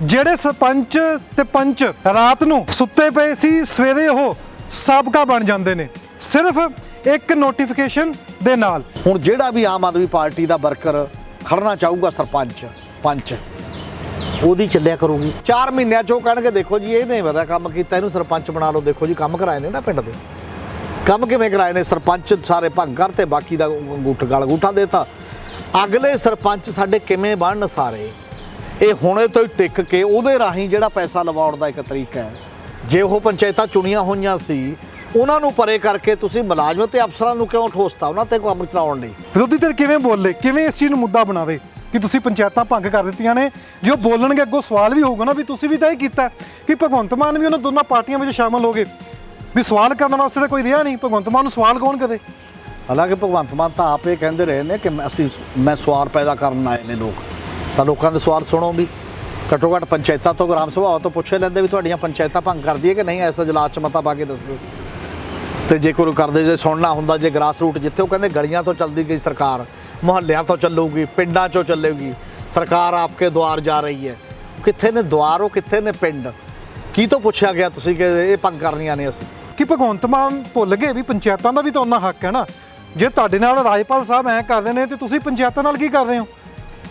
ਜਿਹੜੇ ਸਰਪੰਚ ਤੇ ਪੰਚ ਰਾਤ ਨੂੰ ਸੁੱਤੇ ਪਏ ਸੀ ਸਵੇਰੇ ਉਹ ਸਾਬਕਾ ਬਣ ਜਾਂਦੇ ਨੇ ਸਿਰਫ ਇੱਕ ਨੋਟੀਫਿਕੇਸ਼ਨ ਦੇ ਨਾਲ। ਹੁਣ ਜਿਹੜਾ ਵੀ ਆਮ ਆਦਮੀ ਪਾਰਟੀ ਦਾ ਵਰਕਰ ਖੜਨਾ ਚਾਹੂਗਾ ਸਰਪੰਚ ਪੰਚ ਉਹਦੀ ਚੱਲਿਆ ਕਰੂਗੀ। 4 ਮਹੀਨਿਆਂ 'ਚ ਉਹ ਕਹਿਣਗੇ ਦੇਖੋ ਜੀ ਇਹ ਨਹੀਂ ਪਤਾ ਕੰਮ ਕੀਤਾ ਇਹਨੂੰ ਸਰਪੰਚ ਬਣਾ ਲਓ, ਦੇਖੋ ਜੀ ਕੰਮ ਕਰਾਏ ਨੇ ਨਾ ਪਿੰਡ ਦੇ। ਕੰਮ ਕਿਵੇਂ ਕਰਾਏ ਨੇ? ਸਰਪੰਚ ਸਾਰੇ ਭੰਗ ਕਰਤੇ, ਬਾਕੀ ਦਾ ਗਲ ਗੂਠਾ ਦੇਤਾ। ਅਗਲੇ ਸਰਪੰਚ ਸਾਡੇ ਕਿਵੇਂ ਬਣਨ ਸਾਰੇ? ਇਹ ਹੁਣੇ ਤੋਂ ਹੀ ਟਿਕ ਕੇ ਉਹਦੇ ਰਾਹੀਂ ਜਿਹੜਾ ਪੈਸਾ ਲਵਾਉਣ ਦਾ ਇੱਕ ਤਰੀਕਾ ਹੈ। ਜੇ ਉਹ ਪੰਚਾਇਤਾਂ ਚੁਣੀਆਂ ਹੋਈਆਂ ਸੀ ਉਹਨਾਂ ਨੂੰ ਪਰੇ ਕਰਕੇ ਤੁਸੀਂ ਮੁਲਾਜ਼ਮ ਤੇ ਅਫਸਰਾਂ ਨੂੰ ਕਿਉਂ ਠੋਸਤਾ ਉਹਨਾਂ ਤੇ ਕੰਮ ਚਲਾਉਣ ਲਈ? ਵਿਰੋਧੀ ਧਿਰ ਕਿਵੇਂ ਬੋਲੇ, ਕਿਵੇਂ ਇਸ ਚੀਜ਼ ਨੂੰ ਮੁੱਦਾ ਬਣਾਵੇ ਕਿ ਤੁਸੀਂ ਪੰਚਾਇਤਾਂ ਭੰਗ ਕਰ ਦਿੱਤੀਆਂ ਨੇ। ਜੇ ਉਹ ਬੋਲਣਗੇ ਅੱਗੋਂ ਸਵਾਲ ਵੀ ਹੋਊਗਾ ਨਾ ਵੀ ਤੁਸੀਂ ਵੀ ਤਾਂ ਇਹ ਕੀਤਾ ਕਿ ਭਗਵੰਤ ਮਾਨ ਵੀ ਉਹਨਾਂ ਦੋਨਾਂ ਪਾਰਟੀਆਂ ਵਿੱਚ ਸ਼ਾਮਲ ਹੋ ਗਏ ਵੀ ਸਵਾਲ ਕਰਨ ਵਾਸਤੇ ਤਾਂ ਕੋਈ ਰਿਹਾ ਨਹੀਂ। ਭਗਵੰਤ ਮਾਨ ਨੂੰ ਸਵਾਲ ਕੌਣ ਕਰੇ? ਹਾਲਾਂਕਿ ਭਗਵੰਤ ਮਾਨ ਤਾਂ ਆਪ ਇਹ ਕਹਿੰਦੇ ਰਹੇ ਨੇ ਕਿ ਮੈਂ ਸਵਾਲ ਪੈਦਾ ਕਰਨ ਆਏ ਨੇ ਲੋਕ, ਤਾਂ ਲੋਕਾਂ ਦੇ ਸਵਾਲ ਸੁਣੋ ਵੀ। ਘੱਟੋ ਘੱਟ ਪੰਚਾਇਤਾਂ ਤੋਂ ਗ੍ਰਾਮ ਸਭਾ ਤੋਂ ਪੁੱਛੇ ਲੈਂਦੇ ਵੀ ਤੁਹਾਡੀਆਂ ਪੰਚਾਇਤਾਂ ਭੰਗ ਕਰਦੀ ਹੈ ਕਿ ਨਹੀਂ, ਐਸਾ ਇਜਲਾਸ 'ਚ ਮਤਾ ਪਾ ਕੇ ਦੱਸੋ। ਤੇ ਜੇ ਕੋਈ ਕਰਦੇ, ਜੇ ਸੁਣਨਾ ਹੁੰਦਾ, ਜੇ ਗ੍ਰਾਸ ਰੂਟ ਜਿੱਥੇ ਉਹ ਕਹਿੰਦੇ ਗਲੀਆਂ ਤੋਂ ਚੱਲਦੀ ਗਈ ਸਰਕਾਰ, ਮੁਹੱਲਿਆਂ ਤੋਂ ਚੱਲੂਗੀ, ਪਿੰਡਾਂ 'ਚੋਂ ਚੱਲੇਗੀ ਸਰਕਾਰ, ਆਪਕੇ ਦੁਆਰ ਜਾ ਰਹੀ ਹੈ। ਕਿੱਥੇ ਨੇ ਦੁਆਰ, ਉਹ ਕਿੱਥੇ ਨੇ ਪਿੰਡ? ਕੀ ਤੋਂ ਪੁੱਛਿਆ ਗਿਆ ਤੁਸੀਂ ਕਿ ਇਹ ਭੰਗ ਕਰਨੀਆਂ ਨੇ ਅਸੀਂ? ਕਿ ਭਗਵੰਤ ਮਾਨ ਭੁੱਲ ਗਏ ਵੀ ਪੰਚਾਇਤਾਂ ਦਾ ਵੀ ਤਾਂ ਉਹਨਾਂ ਹੱਕ ਹੈ ਨਾ। ਜੇ ਤੁਹਾਡੇ ਨਾਲ ਰਾਜਪਾਲ ਸਾਹਿਬ ਐਂ ਕਰਦੇ ਨੇ ਤੇ ਤੁਸੀਂ ਪੰਚਾਇਤਾਂ ਨਾਲ ਕੀ ਕਰ ਰਹੇ ਹੋ?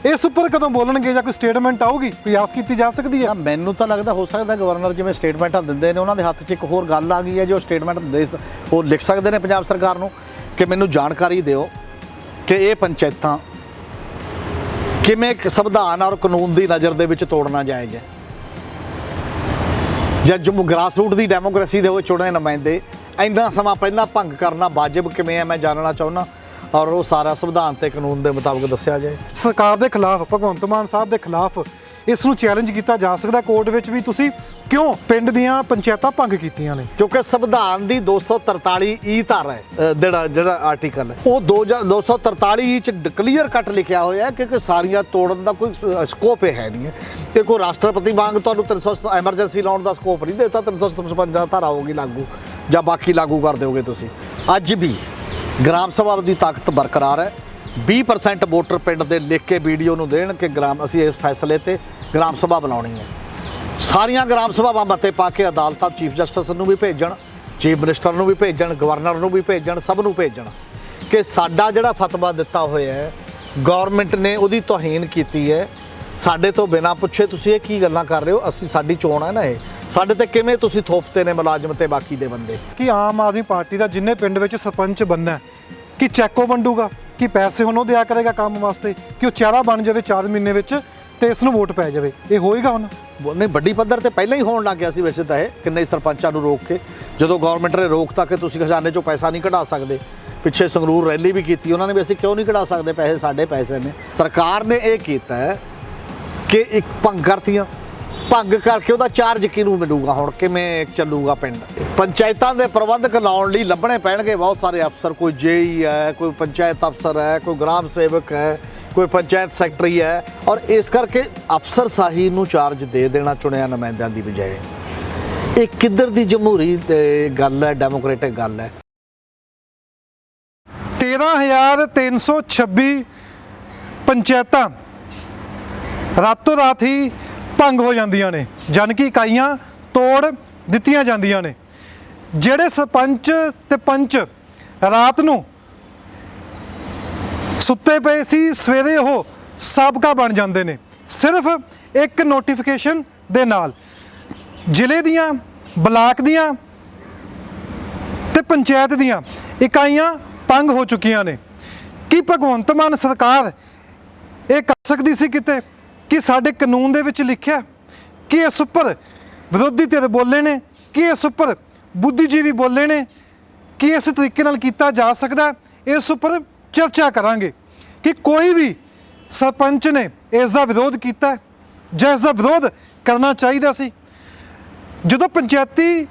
ਇਸ ਉੱਪਰ ਕਦੋਂ ਬੋਲਣਗੇ ਜਾਂ ਕੋਈ ਸਟੇਟਮੈਂਟ ਆਊਗੀ, ਕੋਈ ਆਸ ਕੀਤੀ ਜਾ ਸਕਦੀ ਹੈ? ਮੈਨੂੰ ਤਾਂ ਲੱਗਦਾ ਹੋ ਸਕਦਾ ਗਵਰਨਰ ਜਿਵੇਂ ਸਟੇਟਮੈਂਟਾਂ ਦਿੰਦੇ ਨੇ ਉਹਨਾਂ ਦੇ ਹੱਥ 'ਚ ਇੱਕ ਹੋਰ ਗੱਲ ਆ ਗਈ ਹੈ ਜੋ ਸਟੇਟਮੈਂਟ ਉਹ ਲਿਖ ਸਕਦੇ ਨੇ ਪੰਜਾਬ ਸਰਕਾਰ ਨੂੰ ਕਿ ਮੈਨੂੰ ਜਾਣਕਾਰੀ ਦਿਓ ਕਿ ਇਹ ਪੰਚਾਇਤਾਂ ਕਿਵੇਂ ਸੰਵਿਧਾਨ ਔਰ ਕਾਨੂੰਨ ਦੀ ਨਜ਼ਰ ਦੇ ਵਿੱਚ ਤੋੜਨਾ ਜਾਇਜ਼ ਹੈ। ਜਾਂ ਜੋ ਗ੍ਰਾਸ ਰੂਟ ਦੀ ਡੈਮੋਕ੍ਰੇਸੀ ਦੇ ਉਹ ਚੁਣੇ ਨੁਮਾਇੰਦੇ ਇੰਨਾ ਸਮਾਂ ਪਹਿਲਾਂ ਭੰਗ ਕਰਨਾ ਵਾਜਬ ਕਿਵੇਂ ਹੈ, ਮੈਂ ਜਾਣਨਾ ਚਾਹੁੰਦਾ। ਔਰ ਉਹ ਸਾਰਾ ਸੰਵਿਧਾਨ ਤੇ ਕਾਨੂੰਨ ਦੇ ਮੁਤਾਬਕ ਦੱਸਿਆ ਜਾਏ। ਸਰਕਾਰ ਦੇ ਖਿਲਾਫ, ਭਗਵੰਤ ਮਾਨ ਸਾਹਿਬ ਦੇ ਖਿਲਾਫ ਇਸ ਨੂੰ ਚੈਲੰਜ ਕੀਤਾ ਜਾ ਸਕਦਾ ਕੋਰਟ ਵਿੱਚ ਵੀ ਤੁਸੀਂ ਕਿਉਂ ਪਿੰਡ ਦੀਆਂ ਪੰਚਾਇਤਾਂ ਭੰਗ ਕੀਤੀਆਂ ਨੇ? ਕਿਉਂਕਿ ਸੰਵਿਧਾਨ ਦੀ 243 ਧਾਰਾ ਹੈ, ਜਿਹੜਾ ਆਰਟੀਕਲ ਹੈ ਉਹ 243 'ਚ ਕਲੀਅਰ ਕੱਟ ਲਿਖਿਆ ਹੋਇਆ ਹੈ ਕਿ ਸਾਰੀਆਂ ਤੋੜਨ ਦਾ ਕੋਈ ਸਕੋਪ ਹੈ ਨਹੀਂ ਹੈ। ਕਿ ਕੋਈ ਰਾਸ਼ਟਰਪਤੀ ਵਾਂਗ ਤੁਹਾਨੂੰ 300 ਐਮਰਜੈਂਸੀ ਲਾਉਣ ਦਾ ਸਕੋਪ ਨਹੀਂ ਦਿੱਤਾ। 355 ਧਾਰਾ ਹੋਗੀ ਲਾਗੂ ਜਾਂ ਬਾਕੀ ਲਾਗੂ ਕਰ ਦਿਓਗੇ ਤੁਸੀਂ। ਅੱਜ ਵੀ ਗ੍ਰਾਮ ਸਭਾ ਦੀ ਤਾਕਤ ਬਰਕਰਾਰ ਹੈ। 20% ਵੋਟਰ ਪਿੰਡ ਦੇ ਲਿਖ ਕੇ ਵੀਡੀਓ ਨੂੰ ਦੇਣ ਕਿ ਅਸੀਂ ਇਸ ਫੈਸਲੇ ਤੇ ਗ੍ਰਾਮ ਸਭਾ ਬਣਾਉਣੀ ਹੈ। ਸਾਰੀਆਂ ਗ੍ਰਾਮ ਸਭਾਵਾਂ ਮਤੇ ਪਾ ਕੇ ਅਦਾਲਤਾਂ ਚੀਫ ਜਸਟਿਸ ਨੂੰ ਵੀ ਭੇਜਣ, ਚੀਫ ਮਿਨਿਸਟਰ ਨੂੰ ਵੀ ਭੇਜਣ, ਗਵਰਨਰ ਨੂੰ ਵੀ ਭੇਜਣ, ਸਭ ਨੂੰ ਭੇਜਣ ਕਿ ਸਾਡਾ ਜਿਹੜਾ ਫਤਵਾ ਦਿੱਤਾ ਹੋਇਆ ਹੈ ਗੌਰਮੈਂਟ ਨੇ ਉਹਦੀ ਤੋਹੀਨ ਕੀਤੀ ਹੈ। ਸਾਡੇ ਤੋਂ ਬਿਨਾਂ ਪੁੱਛੇ ਤੁਸੀਂ ਇਹ ਕੀ ਗੱਲਾਂ ਕਰ ਰਹੇ ਹੋ? ਅਸੀਂ ਸਾਡੀ ਚੋਣ ਹੈ ਨਾ, ਇਹ ਸਾਡੇ ਤੇ ਕਿਵੇਂ ਤੁਸੀਂ ਥੋਪਤੇ ਨੇ ਮੁਲਾਜ਼ਮ ਤੇ ਬਾਕੀ ਦੇ ਬੰਦੇ? ਕਿ ਆਮ ਆਦਮੀ ਪਾਰਟੀ ਦਾ ਜਿੰਨੇ ਪਿੰਡ ਵਿੱਚ ਸਰਪੰਚ ਬਣਨਾ ਕਿ ਚੈੱਕੋ ਵੰਡੂਗਾ, ਕਿ ਪੈਸੇ ਹੁਣ ਉਹ ਦਿਆ ਕਰੇਗਾ ਕੰਮ ਵਾਸਤੇ, ਕਿ ਉਹ ਚਿਹਰਾ ਬਣ ਜਾਵੇ 4 ਮਹੀਨੇ ਵਿੱਚ ਤੇ ਇਸ ਨੂੰ ਵੋਟ ਪੈ ਜਾਵੇ, ਇਹ ਹੋਏਗਾ ਹੁਣ? ਨਹੀਂ, ਵੱਡੀ ਪੱਧਰ ਤੇ ਪਹਿਲਾਂ ਹੀ ਹੋਣ ਲੱਗ ਗਿਆ ਸੀ ਵੈਸੇ ਤਾਂ ਇਹ ਕਿੰਨੇ ਸਰਪੰਚਾਂ ਨੂੰ ਰੋਕ ਕੇ, ਜਦੋਂ ਗਵਰਨਮੈਂਟ ਨੇ ਰੋਕਤਾ ਕਿ ਤੁਸੀਂ ਖਜ਼ਾਨੇ 'ਚੋਂ ਪੈਸਾ ਨਹੀਂ ਕਢਾ ਸਕਦੇ। ਪਿੱਛੇ ਸੰਗਰੂਰ ਰੈਲੀ ਵੀ ਕੀਤੀ ਉਹਨਾਂ ਨੇ ਵੀ ਅਸੀਂ ਕਿਉਂ ਨਹੀਂ ਕਢਾ ਸਕਦੇ ਪੈਸੇ, ਸਾਡੇ ਪੈਸੇ ਨੇ। ਸਰਕਾਰ ਨੇ ਇਹ ਕੀਤਾ ਹੈ ਕਿ ਇੱਕ ਭੰਗ ਕਰਤੀਆਂ, ਭੰਗ ਕਰਕੇ ਉਹਦਾ ਚਾਰਜ ਕਿਹਨੂੰ ਮਿਲੂਗਾ? ਹੁਣ ਕਿਵੇਂ ਚੱਲੂਗਾ ਪਿੰਡ? ਪੰਚਾਇਤਾਂ ਦੇ ਪ੍ਰਬੰਧਕ ਲਾਉਣ ਲਈ ਲੱਭਣੇ ਪੈਣਗੇ ਬਹੁਤ ਸਾਰੇ ਅਫਸਰ। ਕੋਈ ਜੇਈ ਹੈ, ਕੋਈ ਪੰਚਾਇਤ ਅਫਸਰ ਹੈ, ਕੋਈ ਗ੍ਰਾਮ ਸੇਵਕ ਹੈ, ਕੋਈ ਪੰਚਾਇਤ ਸੈਕਟਰੀ ਹੈ। ਔਰ ਇਸ ਕਰਕੇ ਅਫਸਰ ਸਾਹੀ ਨੂੰ ਚਾਰਜ ਦੇ ਦੇਣਾ ਚੁਣਿਆ ਨੁਮਾਇੰਦਿਆਂ ਦੀ ਬਜਾਏ। ਇਹ ਕਿੱਧਰ ਦੀ ਜਮਹੂਰੀ ਗੱਲ ਹੈ, ਡੈਮੋਕ੍ਰੇਟਿਕ ਗੱਲ ਹੈ? 13,326 ਪੰਚਾਇਤਾਂ ਰਾਤੋਂ ਰਾਤ ਹੀ ਭੰਗ ਹੋ ਜਾਂਦੀਆਂ ਨੇ, ਜਾਣੀ ਕਿ ਇਕਾਈਆਂ ਤੋੜ ਦਿੱਤੀਆਂ ਜਾਂਦੀਆਂ ਨੇ। ਜਿਹੜੇ ਸਰਪੰਚ ਤੇ ਪੰਚ ਰਾਤ ਨੂੰ ਸੁੱਤੇ ਪਏ ਸੀ ਸਵੇਰੇ ਉਹ ਸਾਬਕਾ ਬਣ ਜਾਂਦੇ ਨੇ ਸਿਰਫ ਇੱਕ ਨੋਟੀਫਿਕੇਸ਼ਨ ਦੇ ਨਾਲ। ਜ਼ਿਲ੍ਹੇ ਦੀਆਂ, ਬਲਾਕ ਦੀਆਂ ਤੇ ਪੰਚਾਇਤ ਦੀਆਂ ਇਕਾਈਆਂ ਭੰਗ ਹੋ ਚੁੱਕੀਆਂ ਨੇ। ਕੀ ਭਗਵੰਤ ਮਾਨ ਸਰਕਾਰ ਇਹ ਕਰ ਸਕਦੀ ਸੀ ਕਿਤੇ ਕਿ ਸਾਡੇ ਕਾਨੂੰਨ ਦੇ ਵਿੱਚ ਲਿਖਿਆ ਕਿ ਇਸ ਉੱਪਰ ਵਿਰੋਧੀ ਧਿਰ ਬੋਲੇ ਨੇ, ਕਿ ਇਸ ਉੱਪਰ ਬੁੱਧੀਜੀਵੀ ਬੋਲੇ ਨੇ, ਕਿ ਇਸ ਤਰੀਕੇ ਨਾਲ ਕੀਤਾ ਜਾ ਸਕਦਾ? ਇਸ ਉੱਪਰ ਚਰਚਾ ਕਰਾਂਗੇ ਕਿ ਕੋਈ ਵੀ ਸਰਪੰਚ ਨੇ ਇਸ ਦਾ ਵਿਰੋਧ ਕੀਤਾ ਜਾਂ ਇਸ ਦਾ ਵਿਰੋਧ ਕਰਨਾ ਚਾਹੀਦਾ ਸੀ। ਜਦੋਂ ਪੰਚਾਇਤੀ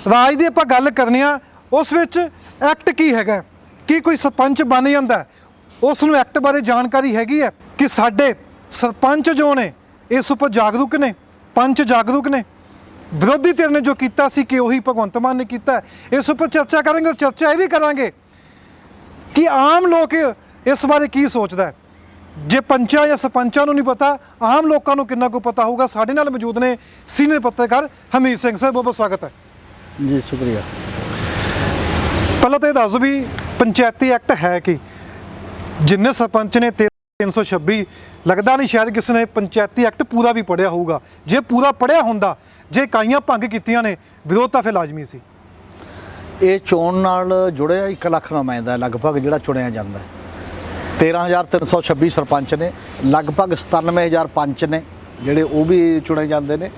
ਰਾਜ ਦੀ ਆਪਾਂ ਗੱਲ ਕਰਨੀ ਆ, ਉਸ ਵਿੱਚ ਐਕਟ ਕੀ ਹੈਗਾ? ਕਿ ਕੋਈ ਸਰਪੰਚ ਬਣ ਜਾਂਦਾ ਉਸ ਨੂੰ ਐਕਟ ਬਾਰੇ ਜਾਣਕਾਰੀ ਹੈਗੀ ਹੈ ਕਿ ਸਾਡੇ ਸਰਪੰਚ ਜੋ ਨੇ ਇਸ ਉੱਪਰ ਜਾਗਰੂਕ ਨੇ, ਪੰਚ ਜਾਗਰੂਕ ਨੇ? ਵਿਰੋਧੀ ਧਿਰ ਨੇ ਜੋ ਕੀਤਾ ਸੀ ਕਿ ਉਹੀ ਭਗਵੰਤ ਮਾਨ ਨੇ ਕੀਤਾ? ਇਸ ਉੱਪਰ ਚਰਚਾ ਕਰਾਂਗੇ। ਔਰ ਚਰਚਾ ਇਹ ਵੀ ਕਰਾਂਗੇ ਕਿ ਆਮ ਲੋਕ ਇਸ ਬਾਰੇ ਕੀ ਸੋਚਦਾ ਹੈ। ਜੇ ਪੰਚਾਂ ਜਾਂ ਸਰਪੰਚਾਂ ਨੂੰ ਨਹੀਂ ਪਤਾ, ਆਮ ਲੋਕਾਂ ਨੂੰ ਕਿੰਨਾ ਕੁ ਪਤਾ ਹੋਊਗਾ। ਸਾਡੇ ਨਾਲ ਮੌਜੂਦ ਨੇ ਸੀਨੀਅਰ ਪੱਤਰਕਾਰ ਹਮੀਦ ਸਿੰਘ ਸਾਹਿਬ, ਬਹੁਤ ਬਹੁਤ ਸਵਾਗਤ ਹੈ ਜੀ। ਸ਼ੁਕਰੀਆ। ਪਹਿਲਾਂ ਤਾਂ ਇਹ ਦੱਸ ਵੀ ਪੰਚਾਇਤੀ ਐਕਟ ਹੈ ਕਿ ਜਿੰਨੇ ਸਰਪੰਚ ਨੇ 326, ਲੱਗਦਾ ਨਹੀਂ ਸ਼ਾਇਦ ਕਿਸੇ ਨੇ ਪੰਚਾਇਤੀ ਐਕਟ ਪੂਰਾ ਵੀ ਪੜ੍ਹਿਆ ਹੋਊਗਾ। ਜੇ ਪੂਰਾ ਪੜ੍ਹਿਆ ਹੁੰਦਾ, ਜੇ ਇਕਾਈਆਂ ਭੰਗ ਕੀਤੀਆਂ ਨੇ, ਵਿਰੋਧ ਤਾਂ ਫਿਰ ਲਾਜ਼ਮੀ ਸੀ। ਇਹ ਚੋਣ ਨਾਲ ਜੁੜਿਆ 1 ਲੱਖ ਨੁਮਾਇੰਦਾ ਲਗਭਗ ਜਿਹੜਾ ਚੁਣਿਆ ਜਾਂਦਾ ਹੈ। 13,326 ਸਰਪੰਚ ਨੇ, ਲਗਭਗ 97,000 ਪੰਚ ਨੇ ਜਿਹੜੇ ਉਹ ਵੀ ਚੁਣੇ ਜਾਂਦੇ ਨੇ,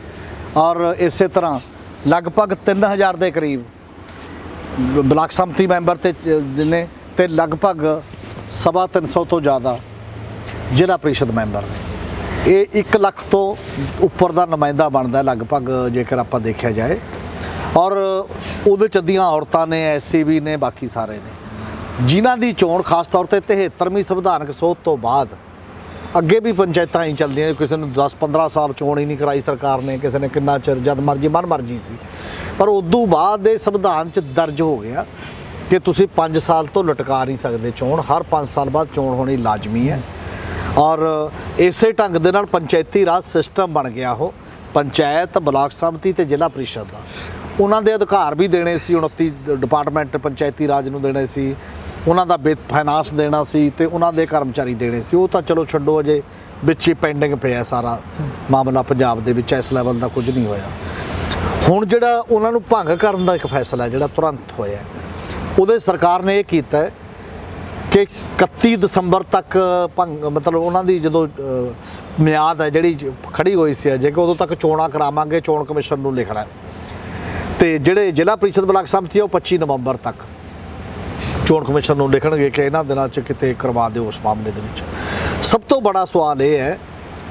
ਔਰ ਇਸੇ ਤਰ੍ਹਾਂ ਲਗਭਗ 3,000 ਦੇ ਕਰੀਬ ਬਲਾਕ ਸੰਮਤੀ ਮੈਂਬਰ ਤੇ ਨੇ, ਤੇ ਲਗਭਗ 350 ਤੋਂ ਜ਼ਿਆਦਾ ਜ਼ਿਲ੍ਹਾ ਪ੍ਰੀਸ਼ਦ ਮੈਂਬਰ ਨੇ। ਇਹ 1 ਲੱਖ ਤੋਂ ਉੱਪਰ ਦਾ ਨੁਮਾਇੰਦਾ ਬਣਦਾ ਲਗਭਗ, ਜੇਕਰ ਆਪਾਂ ਦੇਖਿਆ ਜਾਏ। ਔਰ ਉਹਦੇ 'ਚ ਅੱਧੀਆਂ ਔਰਤਾਂ ਨੇ, ਐਸਸੀ ਵੀ ਨੇ, ਬਾਕੀ ਸਾਰੇ ਨੇ, ਜਿਨ੍ਹਾਂ ਦੀ ਚੋਣ ਖਾਸ ਤੌਰ ਤੇ 73ਵੀਂ ਸੰਵਿਧਾਨਕ ਸੋਧ ਤੋਂ ਬਾਅਦ, ਅੱਗੇ ਵੀ ਪੰਚਾਇਤਾਂ ਹੀ ਚੱਲਦੀਆਂ, ਕਿਸੇ ਨੂੰ 10-15 ਸਾਲ ਚੋਣ ਹੀ ਨਹੀਂ ਕਰਾਈ ਸਰਕਾਰ ਨੇ, ਕਿਸੇ ਨੇ ਕਿੰਨਾ ਚਿਰ, ਜਦ ਮਰਜ਼ੀ ਮਨ ਮਰਜ਼ੀ ਸੀ। ਪਰ ਉਦੋਂ ਬਾਅਦ ਇਹ ਸੰਵਿਧਾਨ 'ਚ ਦਰਜ ਹੋ ਗਿਆ ਕਿ ਤੁਸੀਂ 5 ਸਾਲ ਤੋਂ ਲਟਕਾ ਨਹੀਂ ਸਕਦੇ ਚੋਣ, ਹਰ 5 ਸਾਲ ਬਾਅਦ ਚੋਣ ਹੋਣੀ ਲਾਜ਼ਮੀ ਹੈ। ਔਰ ਇਸੇ ਢੰਗ ਦੇ ਨਾਲ ਪੰਚਾਇਤੀ ਰਾਜ ਸਿਸਟਮ ਬਣ ਗਿਆ। ਉਹ ਪੰਚਾਇਤ, ਬਲਾਕ ਸੰਮਤੀ ਤੇ ਜ਼ਿਲ੍ਹਾ ਪ੍ਰੀਸ਼ਦ ਦਾ ਉਹਨਾਂ ਦੇ ਅਧਿਕਾਰ ਵੀ ਦੇਣੇ ਸੀ, 29 ਡਿਪਾਰਟਮੈਂਟ ਪੰਚਾਇਤੀ ਰਾਜ ਨੂੰ ਦੇਣੇ ਸੀ, ਉਹਨਾਂ ਦਾ ਫਾਈਨਾਂਸ ਦੇਣਾ ਸੀ, ਤੇ ਉਹਨਾਂ ਦੇ ਕਰਮਚਾਰੀ ਦੇਣੇ ਸੀ। ਉਹ ਤਾਂ ਚਲੋ ਛੱਡੋ, ਅਜੇ ਵਿੱਚ ਹੀ ਪੈਂਡਿੰਗ ਪਿਆ ਸਾਰਾ ਮਾਮਲਾ ਪੰਜਾਬ ਦੇ ਵਿੱਚ, ਇਸ ਲੈਵਲ ਦਾ ਕੁਝ ਨਹੀਂ ਹੋਇਆ। ਹੁਣ ਜਿਹੜਾ ਉਹਨਾਂ ਨੂੰ ਭੰਗ ਕਰਨ ਦਾ ਇੱਕ ਫੈਸਲਾ ਜਿਹੜਾ ਤੁਰੰਤ ਹੋਇਆ, ਉਹਦੇ ਸਰਕਾਰ ਨੇ ਇਹ ਕੀਤਾ ਹੈ ਕਿ 31 ਦਸੰਬਰ ਤੱਕ ਮਤਲਬ ਉਹਨਾਂ ਦੀ ਜਦੋਂ ਮਿਆਦ ਹੈ ਜਿਹੜੀ ਖੜੀ ਹੋਈ ਸੀ ਅਜੇ, ਕਿ ਉਦੋਂ ਤੱਕ ਚੋਣਾਂ ਕਰਾਵਾਂਗੇ, ਚੋਣ ਕਮਿਸ਼ਨ ਨੂੰ ਲਿਖਣਾ। ਤੇ ਜਿਹੜੇ ਜ਼ਿਲ੍ਹਾ ਪ੍ਰੀਸ਼ਦ ਬਲਾਕ ਸੰਮਤੀ ਉਹ 25 ਨਵੰਬਰ ਤੱਕ ਚੋਣ ਕਮਿਸ਼ਨ ਨੂੰ ਲਿਖਣਗੇ ਕਿ ਇਹਨਾਂ ਦਿਨਾਂ 'ਚ ਕਿਤੇ ਕਰਵਾ ਦਿਓ ਉਸ ਮਾਮਲੇ ਦੇ ਵਿੱਚ। ਸਭ ਤੋਂ ਬੜਾ ਸਵਾਲ ਇਹ ਹੈ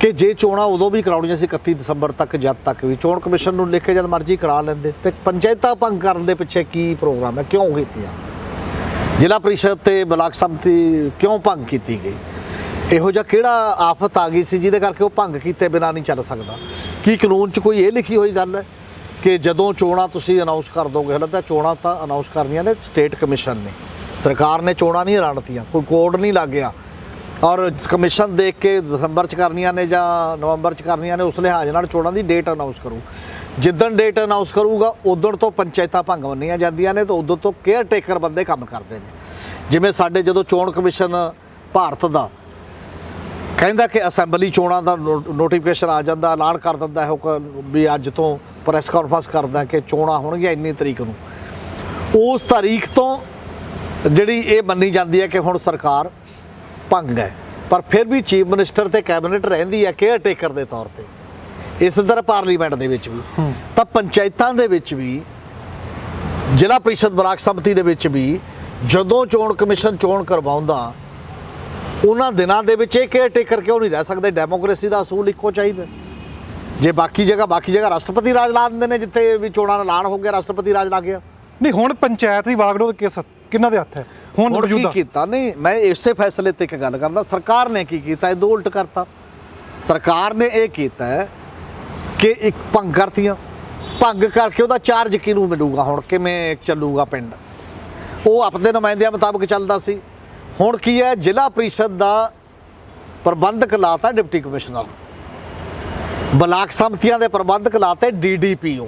ਕਿ ਜੇ ਚੋਣਾਂ ਉਦੋਂ ਵੀ ਕਰਾਉਣੀਆਂ ਸੀ 31 ਦਸੰਬਰ ਤੱਕ, ਜਦ ਤੱਕ ਵੀ ਚੋਣ ਕਮਿਸ਼ਨ ਨੂੰ ਲਿਖ ਕੇ ਜਦ ਮਰਜ਼ੀ ਕਰਾ ਲੈਂਦੇ, ਤੇ ਪੰਚਾਇਤਾਂ ਭੰਗ ਕਰਨ ਦੇ ਪਿੱਛੇ ਕੀ ਪ੍ਰੋਗਰਾਮ ਹੈ, ਕਿਉਂ ਕੀਤੀਆਂ? ਜ਼ਿਲ੍ਹਾ ਪ੍ਰੀਸ਼ਦ ਤੇ ਬਲਾਕ ਸੰਮਤੀ ਕਿਉਂ ਭੰਗ ਕੀਤੀ ਗਈ? ਇਹੋ ਜਿਹਾ ਕਿਹੜਾ ਆਫਤ ਆ ਗਈ ਸੀ ਜਿਹਦੇ ਕਰਕੇ ਉਹ ਭੰਗ ਕੀਤੇ ਬਿਨਾਂ ਨਹੀਂ ਚੱਲ ਸਕਦਾ? ਕੀ ਕਾਨੂੰਨ 'ਚ ਕੋਈ ਇਹ ਲਿਖੀ ਹੋਈ ਗੱਲ ਹੈ ਕਿ ਜਦੋਂ ਚੋਣਾਂ ਤੁਸੀਂ ਅਨਾਉਂਸ ਕਰ ਦੋਗੇ? ਹਾਲੇ ਤਾਂ ਚੋਣਾਂ ਤਾਂ ਅਨਾਉਂਸ ਕਰਨੀਆਂ ਨੇ ਸਟੇਟ ਕਮਿਸ਼ਨ ਨੇ, ਸਰਕਾਰ ਨੇ ਚੋਣਾਂ ਨਹੀਂ ਐਲਾਨਤੀਆਂ, ਕੋਈ ਕੋਡ ਨਹੀਂ ਲੱਗ ਗਿਆ। ਔਰ ਕਮਿਸ਼ਨ ਦੇਖ ਕੇ ਦਸੰਬਰ 'ਚ ਕਰਨੀਆਂ ਨੇ ਜਾਂ ਨਵੰਬਰ 'ਚ ਕਰਨੀਆਂ ਨੇ, ਉਸ ਲਿਹਾਜ਼ ਨਾਲ ਚੋਣਾਂ ਦੀ ਡੇਟ ਅਨਾਉਂਸ ਕਰੂ। ਜਿੱਦਣ ਡੇਟ ਅਨਾਉਂਸ ਕਰੂਗਾ ਉਦੋਂ ਤੋਂ ਪੰਚਾਇਤਾਂ ਭੰਗ ਮੰਨੀਆਂ ਜਾਂਦੀਆਂ ਨੇ, ਤੇ ਉਦੋਂ ਤੋਂ ਕੇਅਰ ਟੇਕਰ ਬੰਦੇ ਕੰਮ ਕਰਦੇ ਨੇ। ਜਿਵੇਂ ਸਾਡੇ ਜਦੋਂ ਚੋਣ ਕਮਿਸ਼ਨ ਭਾਰਤ ਦਾ ਕਹਿੰਦਾ ਕਿ ਅਸੈਂਬਲੀ ਚੋਣਾਂ ਦਾ ਨੋਟੀਫਿਕੇਸ਼ਨ ਆ ਜਾਂਦਾ, ਐਲਾਨ ਕਰ ਦਿੰਦਾ ਹੈ ਵੀ ਅੱਜ ਤੋਂ ਪ੍ਰੈਸ ਕਾਨਫਰੰਸ ਕਰਦਾ ਕਿ ਚੋਣਾਂ ਹੋਣਗੀਆਂ ਇੰਨੀ ਤਰੀਕ ਨੂੰ, ਉਸ ਤਾਰੀਖ ਤੋਂ ਜਿਹੜੀ ਇਹ ਮੰਨੀ ਜਾਂਦੀ ਹੈ ਕਿ ਹੁਣ ਸਰਕਾਰ ਭੰਗ ਹੈ। ਪਰ ਫਿਰ ਵੀ ਚੀਫ ਮਿਨਿਸਟਰ ਤੇ ਕੈਬਨਿਟ ਰਹਿੰਦੀ ਹੈ ਕੇਅਰ ਟੇਕਰ ਦੇ ਤੌਰ ਤੇ। ਇਸ ਤਰ੍ਹਾਂ ਪਾਰਲੀਮੈਂਟ ਦੇ ਵਿੱਚ ਵੀ, ਤਾਂ ਪੰਚਾਇਤਾਂ ਦੇ ਵਿੱਚ ਵੀ, ਜ਼ਿਲ੍ਹਾ ਪ੍ਰੀਸ਼ਦ ਬਲਾਕ ਸੰਮਤੀ ਦੇ ਵਿੱਚ ਵੀ, ਜਦੋਂ ਚੋਣ ਕਮਿਸ਼ਨ ਚੋਣ ਕਰਵਾਉਂਦਾ, ਉਹਨਾਂ ਦਿਨਾਂ ਦੇ ਵਿੱਚ ਇਹ ਕੇਅਰ ਟੇਕਰ ਕਿਉਂ ਨਹੀਂ ਰਹਿ ਸਕਦੇ? ਡੈਮੋਕ੍ਰੇਸੀ ਦਾ ਅਸੂਲ ਇੱਕੋ ਚਾਹੀਦਾ। ਜੇ ਬਾਕੀ ਜਗ੍ਹਾ ਰਾਸ਼ਟਰਪਤੀ ਰਾਜ ਲਾ ਦਿੰਦੇ ਨੇ, ਜਿੱਥੇ ਵੀ ਚੋਣਾਂ ਦਾ ਐਲਾਨ ਹੋ ਗਿਆ ਰਾਸ਼ਟਰਪਤੀ ਰਾਜ ਲੱਗ ਗਿਆ। ਨਹੀਂ, ਹੁਣ ਪੰਚਾਇਤ ਦੀ ਵਾਗਡੋਰ ਕੇਸ ਕਿਹਨਾਂ ਦੇ ਹੱਥ ਹੈ? ਹੁਣ ਕੀ ਕੀਤਾ? ਨਹੀਂ, ਮੈਂ ਇਸੇ ਫੈਸਲੇ ਤੇ ਇੱਕ ਗੱਲ ਕਰਦਾ, ਸਰਕਾਰ ਨੇ ਕੀ ਕੀਤਾ? ਇਹ ਦੋ ਉਲਟ ਕਰਤਾ। ਸਰਕਾਰ ਨੇ ਇਹ ਕੀਤਾ ਹੈ ਕਿ ਇੱਕ ਭੰਗ ਕਰਤੀਆਂ, ਭੰਗ ਕਰਕੇ ਉਹਦਾ ਚਾਰਜ ਕਿਹਨੂੰ ਮਿਲੂਗਾ? ਹੁਣ ਕਿਵੇਂ ਚੱਲੂਗਾ ਪਿੰਡ? ਉਹ ਆਪਣੇ ਨੁਮਾਇੰਦਿਆਂ ਮੁਤਾਬਕ ਚੱਲਦਾ ਸੀ। ਹੁਣ ਕੀ ਹੈ, ਜ਼ਿਲ੍ਹਾ ਪ੍ਰੀਸ਼ਦ ਦਾ ਪ੍ਰਬੰਧਕ ਲਾਤਾ ਡਿਪਟੀ ਕਮਿਸ਼ਨਰ, ਬਲਾਕ ਸੰਮਤੀਆਂ ਦੇ ਪ੍ਰਬੰਧਕ ਲਾਤੇ DDPO,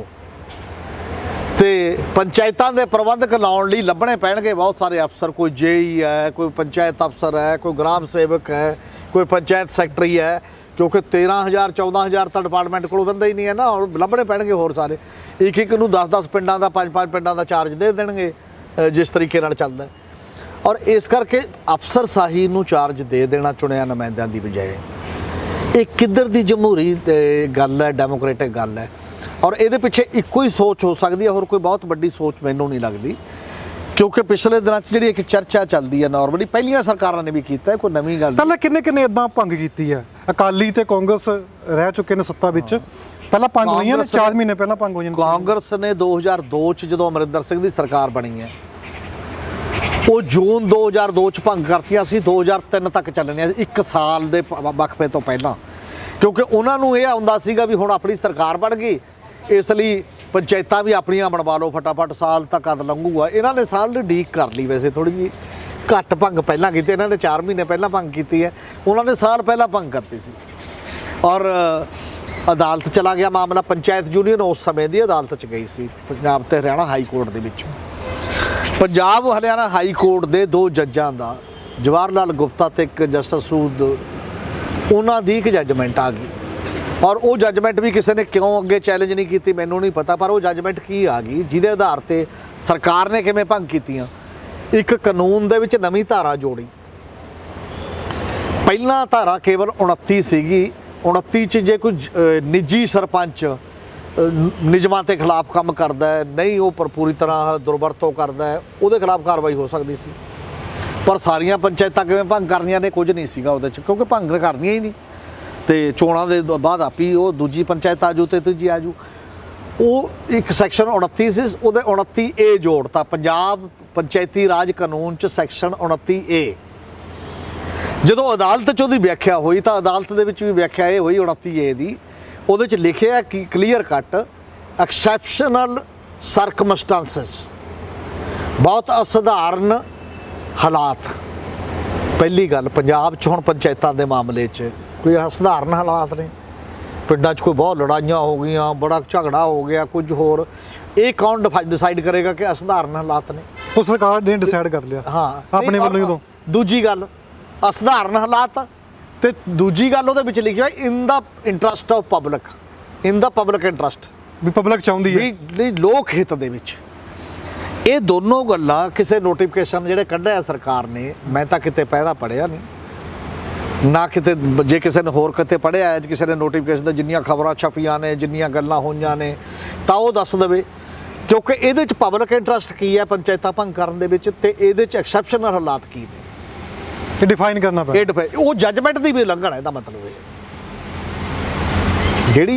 ਤੇ ਪੰਚਾਇਤਾਂ ਦੇ ਪ੍ਰਬੰਧਕ ਲਾਉਣ ਲਈ ਲੱਭਣੇ ਪੈਣਗੇ ਬਹੁਤ ਸਾਰੇ ਅਫਸਰ। ਕੋਈ JE ਹੈ, ਕੋਈ ਪੰਚਾਇਤ ਅਫਸਰ ਹੈ, ਕੋਈ ਗ੍ਰਾਮ ਸੇਵਕ ਹੈ, ਕੋਈ ਪੰਚਾਇਤ ਸੈਕਟਰੀ ਹੈ, ਕਿਉਂਕਿ 13,000 14,000 ਤਾਂ ਡਿਪਾਰਟਮੈਂਟ ਕੋਲ ਬੰਦਾ ਹੀ ਨਹੀਂ ਹੈ ਨਾ। ਹੁਣ ਲੱਭਣੇ ਪੈਣਗੇ ਹੋਰ ਸਾਰੇ, ਇੱਕ ਨੂੰ 10-10 ਪਿੰਡਾਂ ਦਾ, 5-5 ਪਿੰਡਾਂ ਦਾ ਚਾਰਜ ਦੇ ਦੇਣਗੇ, ਜਿਸ ਤਰੀਕੇ ਨਾਲ ਚੱਲਦਾ। ਔਰ ਇਸ ਕਰਕੇ ਅਫਸਰ ਸਾਹੀ ਨੂੰ ਚਾਰਜ ਦੇ ਦੇਣਾ ਚੁਣਿਆ ਨੁਮਾਇੰਦਿਆਂ ਦੀ ਬਜਾਏ, ਇਹ ਕਿੱਧਰ ਦੀ ਜਮਹੂਰੀ ਗੱਲ ਹੈ, ਡੈਮੋਕ੍ਰੇਟਿਕ ਗੱਲ ਹੈ। ਔਰ ਇਹਦੇ ਪਿੱਛੇ ਇੱਕੋ ਹੀ ਸੋਚ ਹੋ ਸਕਦੀ ਹੈ, ਹੋਰ ਕੋਈ ਬਹੁਤ ਵੱਡੀ ਸੋਚ ਮੈਨੂੰ ਨਹੀਂ ਲੱਗਦੀ। ਕਿਉਂਕਿ ਪਿਛਲੇ ਦਿਨਾਂ 'ਚ ਜਿਹੜੀ ਇੱਕ ਚਰਚਾ ਚੱਲਦੀ ਹੈ, ਨਾਰਮਲੀ ਪਹਿਲੀਆਂ ਸਰਕਾਰਾਂ ਨੇ ਵੀ ਕੀਤਾ, ਕੋਈ ਨਵੀਂ ਗੱਲ ਪਹਿਲਾਂ ਕਿੰਨੇ ਇਦਾਂ ਭੰਗ ਕੀਤੀ ਹੈ? ਅਕਾਲੀ ਤੇ ਕਾਂਗਰਸ ਰਹਿ ਚੁੱਕੇ ਨੇ ਸੱਤਾ ਵਿੱਚ, ਪਹਿਲਾਂ ਭੰਗ ਹੋਈਆਂ ਨੇ, 4 ਮਹੀਨੇ ਪਹਿਲਾਂ ਭੰਗ ਹੋਈਆਂ ਨੇ। ਕਾਂਗਰਸ ਨੇ 2002 'ਚ ਜਦੋਂ ਅਮਰਿੰਦਰ ਸਿੰਘ ਦੀ ਸਰਕਾਰ ਬਣੀ ਹੈ, ਉਹ ਜੂਨ 2002 'ਚ ਭੰਗ ਕਰਤੀਆਂ ਸੀ, 2003 ਤੱਕ ਚੱਲਣੀਆਂ, 1 ਸਾਲ ਦੇ ਵਕਫੇ ਤੋਂ ਪਹਿਲਾਂ। ਕਿਉਂਕਿ ਉਹਨਾਂ ਨੂੰ ਇਹ ਆਉਂਦਾ ਸੀਗਾ ਵੀ ਹੁਣ ਆਪਣੀ ਸਰਕਾਰ ਬਣ ਗਈ, ਇਸ ਲਈ ਪੰਚਾਇਤਾਂ ਵੀ ਆਪਣੀਆਂ ਬਣਵਾ ਲਓ ਫਟਾਫਟ, ਸਾਲ ਤੱਕ ਕਦ ਲੰਘੂਗਾ। ਇਹਨਾਂ ਨੇ ਸਾਲ ਦੀ ਡੀਕ ਕਰ ਲਈ ਵੈਸੇ ਥੋੜ੍ਹੀ ਜਿਹੀ, ਘੱਟ ਭੰਗ ਪਹਿਲਾਂ ਕੀਤੀ, ਇਹਨਾਂ ਨੇ 4 ਮਹੀਨੇ ਪਹਿਲਾਂ ਭੰਗ ਕੀਤੀ ਹੈ, ਉਹਨਾਂ ਨੇ ਸਾਲ ਪਹਿਲਾਂ ਭੰਗ ਕਰਤੀ ਸੀ। ਔਰ ਅਦਾਲਤ ਚਲਾ ਗਿਆ ਮਾਮਲਾ, ਪੰਚਾਇਤ ਯੂਨੀਅਨ ਉਸ ਸਮੇਂ ਦੀ ਅਦਾਲਤ 'ਚ ਗਈ ਸੀ ਪੰਜਾਬ ਤੇ ਹਰਿਆਣਾ ਹਾਈ ਕੋਰਟ ਦੇ ਵਿੱਚ। ਪੰਜਾਬ ਹਰਿਆਣਾ ਹਾਈ ਕੋਰਟ ਦੇ 2 ਜੱਜਾਂ ਦਾ, ਜਵਾਹਰ ਲਾਲ ਗੁਪਤਾ ਤੇ ਇੱਕ ਜਸਟਿਸ ਸੂਦ, ਉਹਨਾਂ ਦੀ ਇੱਕ ਜੱਜਮੈਂਟ ਆ ਗਈ। ਔਰ ਉਹ ਜੱਜਮੈਂਟ ਵੀ ਕਿਸੇ ਨੇ ਕਿਉਂ ਅੱਗੇ ਚੈਲੰਜ ਨਹੀਂ ਕੀਤੀ ਮੈਨੂੰ ਨਹੀਂ ਪਤਾ, ਪਰ ਉਹ ਜੱਜਮੈਂਟ ਕੀ ਆ ਗਈ ਜਿਹਦੇ ਆਧਾਰ ਤੇ ਸਰਕਾਰ ਨੇ ਕਿਵੇਂ ਭੰਗ ਕੀਤੀਆਂ। ਇੱਕ ਕਾਨੂੰਨ ਦੇ ਵਿੱਚ ਨਵੀਂ ਧਾਰਾ ਜੋੜੀ। ਪਹਿਲਾਂ ਧਾਰਾ ਕੇਵਲ 29 ਸੀਗੀ, 29 'ਚ ਜੇ ਕੋਈ ਨਿੱਜੀ ਸਰਪੰਚ ਨਿਯਮਾਂ ਦੇ ਖਿਲਾਫ ਕੰਮ ਕਰਦਾ ਹੈ, ਨਹੀਂ ਉਹ ਪਰ ਪੂਰੀ ਤਰ੍ਹਾਂ ਦੁਰਵਰਤੋਂ ਕਰਦਾ ਹੈ, ਉਹਦੇ ਖਿਲਾਫ ਕਾਰਵਾਈ ਹੋ ਸਕਦੀ ਸੀ। ਪਰ ਸਾਰੀਆਂ ਪੰਚਾਇਤਾਂ ਕਿਵੇਂ ਭੰਗ ਕਰਨੀਆਂ ਨੇ, ਕੁਝ ਨਹੀਂ ਸੀਗਾ ਉਹਦੇ 'ਚ, ਕਿਉਂਕਿ ਭੰਗ ਕਰਨੀਆਂ ਹੀ ਨਹੀਂ। ਤੇ ਚੋਣਾਂ ਦੇ ਬਾਅਦ ਆਪੀ ਉਹ ਦੂਜੀ ਪੰਚਾਇਤ ਆਜੂ ਤੇ ਤੀਜੀ ਆਜੂ। ਉਹ ਇੱਕ ਸੈਕਸ਼ਨ 29 ਸੀ, ਉਹਦੇ 29A ਜੋੜਤਾ ਪੰਜਾਬ ਪੰਚਾਇਤੀ ਰਾਜ ਕਾਨੂੰਨ 'ਚ ਸੈਕਸ਼ਨ 29A। ਜਦੋਂ ਅਦਾਲਤ 'ਚ ਉਹਦੀ ਵਿਆਖਿਆ ਹੋਈ ਤਾਂ ਅਦਾਲਤ ਦੇ ਵਿੱਚ ਵੀ ਵਿਆਖਿਆ ਇਹ ਹੋਈ 29A ਦੀ। ਉਹਦੇ 'ਚ ਲਿਖਿਆ ਕਿ ਕਲੀਅਰ ਕੱਟ ਐਕਸੈਪਸ਼ਨਲ ਸਰਕਮਸਟੈਂਸਸ, ਬਹੁਤ ਅਸਧਾਰਨ ਹਾਲਾਤ। ਪਹਿਲੀ ਗੱਲ, ਪੰਜਾਬ 'ਚ ਹੁਣ ਪੰਚਾਇਤਾਂ ਦੇ ਮਾਮਲੇ 'ਚ ਕੋਈ ਅਸਧਾਰਨ ਹਾਲਾਤ ਨੇ? ਪਿੰਡਾਂ 'ਚ ਕੋਈ ਬਹੁਤ ਲੜਾਈਆਂ ਹੋ ਗਈਆਂ, ਬੜਾ ਝਗੜਾ ਹੋ ਗਿਆ, ਕੁਝ ਹੋਰ, ਇਹ ਕੌਣ ਡਿਸਾਈਡ ਕਰੇਗਾ ਕਿ ਅਸਧਾਰਨ ਹਾਲਾਤ ਨੇ? ਉਹ ਸਰਕਾਰ ਨੇ ਡਿਸਾਈਡ ਕਰ ਲਿਆ ਹਾਂ ਆਪਣੇ ਵੱਲੋਂ। ਜਦੋਂ ਦੂਜੀ ਗੱਲ, ਅਸਧਾਰਨ ਹਾਲਾਤ, ਤੇ ਦੂਜੀ ਗੱਲ ਉਹਦੇ ਵਿੱਚ ਲਿਖਿਆ in the interest of public, in the public interest, ਵੀ ਪਬਲਿਕ ਚਾਹੁੰਦੀ ਹੈ ਵੀ ਲੋਕ ਹਿੱਤ ਦੇ ਵਿੱਚ। ਇਹ ਦੋਨੋਂ ਗੱਲਾਂ ਕਿਸੇ ਨੋਟੀਫਿਕੇਸ਼ਨ ਜਿਹੜੇ ਕੱਢਿਆ ਸਰਕਾਰ ਨੇ, ਮੈਂ ਤਾਂ ਕਿਤੇ ਪਹਿਰਾ ਪੜਿਆ ਨਹੀਂ ਨਾ ਕਿਤੇ, ਜੇ ਕਿਸੇ ਨੇ ਹੋਰ ਕਿਤੇ ਪੜ੍ਹਿਆ ਹੈ, ਕਿਸੇ ਨੇ ਨੋਟੀਫਿਕੇਸ਼ਨ ਦੇ ਜਿੰਨੀਆਂ ਖਬਰਾਂ ਛਪੀਆਂ ਨੇ, ਜਿੰਨੀਆਂ ਗੱਲਾਂ ਹੋਈਆਂ ਨੇ, ਤਾਂ ਉਹ ਦੱਸ ਦੇਵੇ। ਕਿਉਂਕਿ ਇਹਦੇ 'ਚ ਪਬਲਿਕ ਇੰਟਰਸਟ ਕੀ ਹੈ ਪੰਚਾਇਤਾਂ ਭੰਗ ਕਰਨ ਦੇ ਵਿੱਚ, ਤੇ ਇਹਦੇ 'ਚ ਐਕਸੈਪਸ਼ਨਲ ਹਾਲਾਤ ਕੀ ਨੇ, ਇਹ ਡਿਫਾਈਨ ਕਰਨਾ ਪੈਂਦਾ। ਉਹ ਜੱਜਮੈਂਟ ਦੀ ਵੀ ਉਲੰਘਣ ਹੈ, ਇਹਦਾ ਮਤਲਬ ਇਹ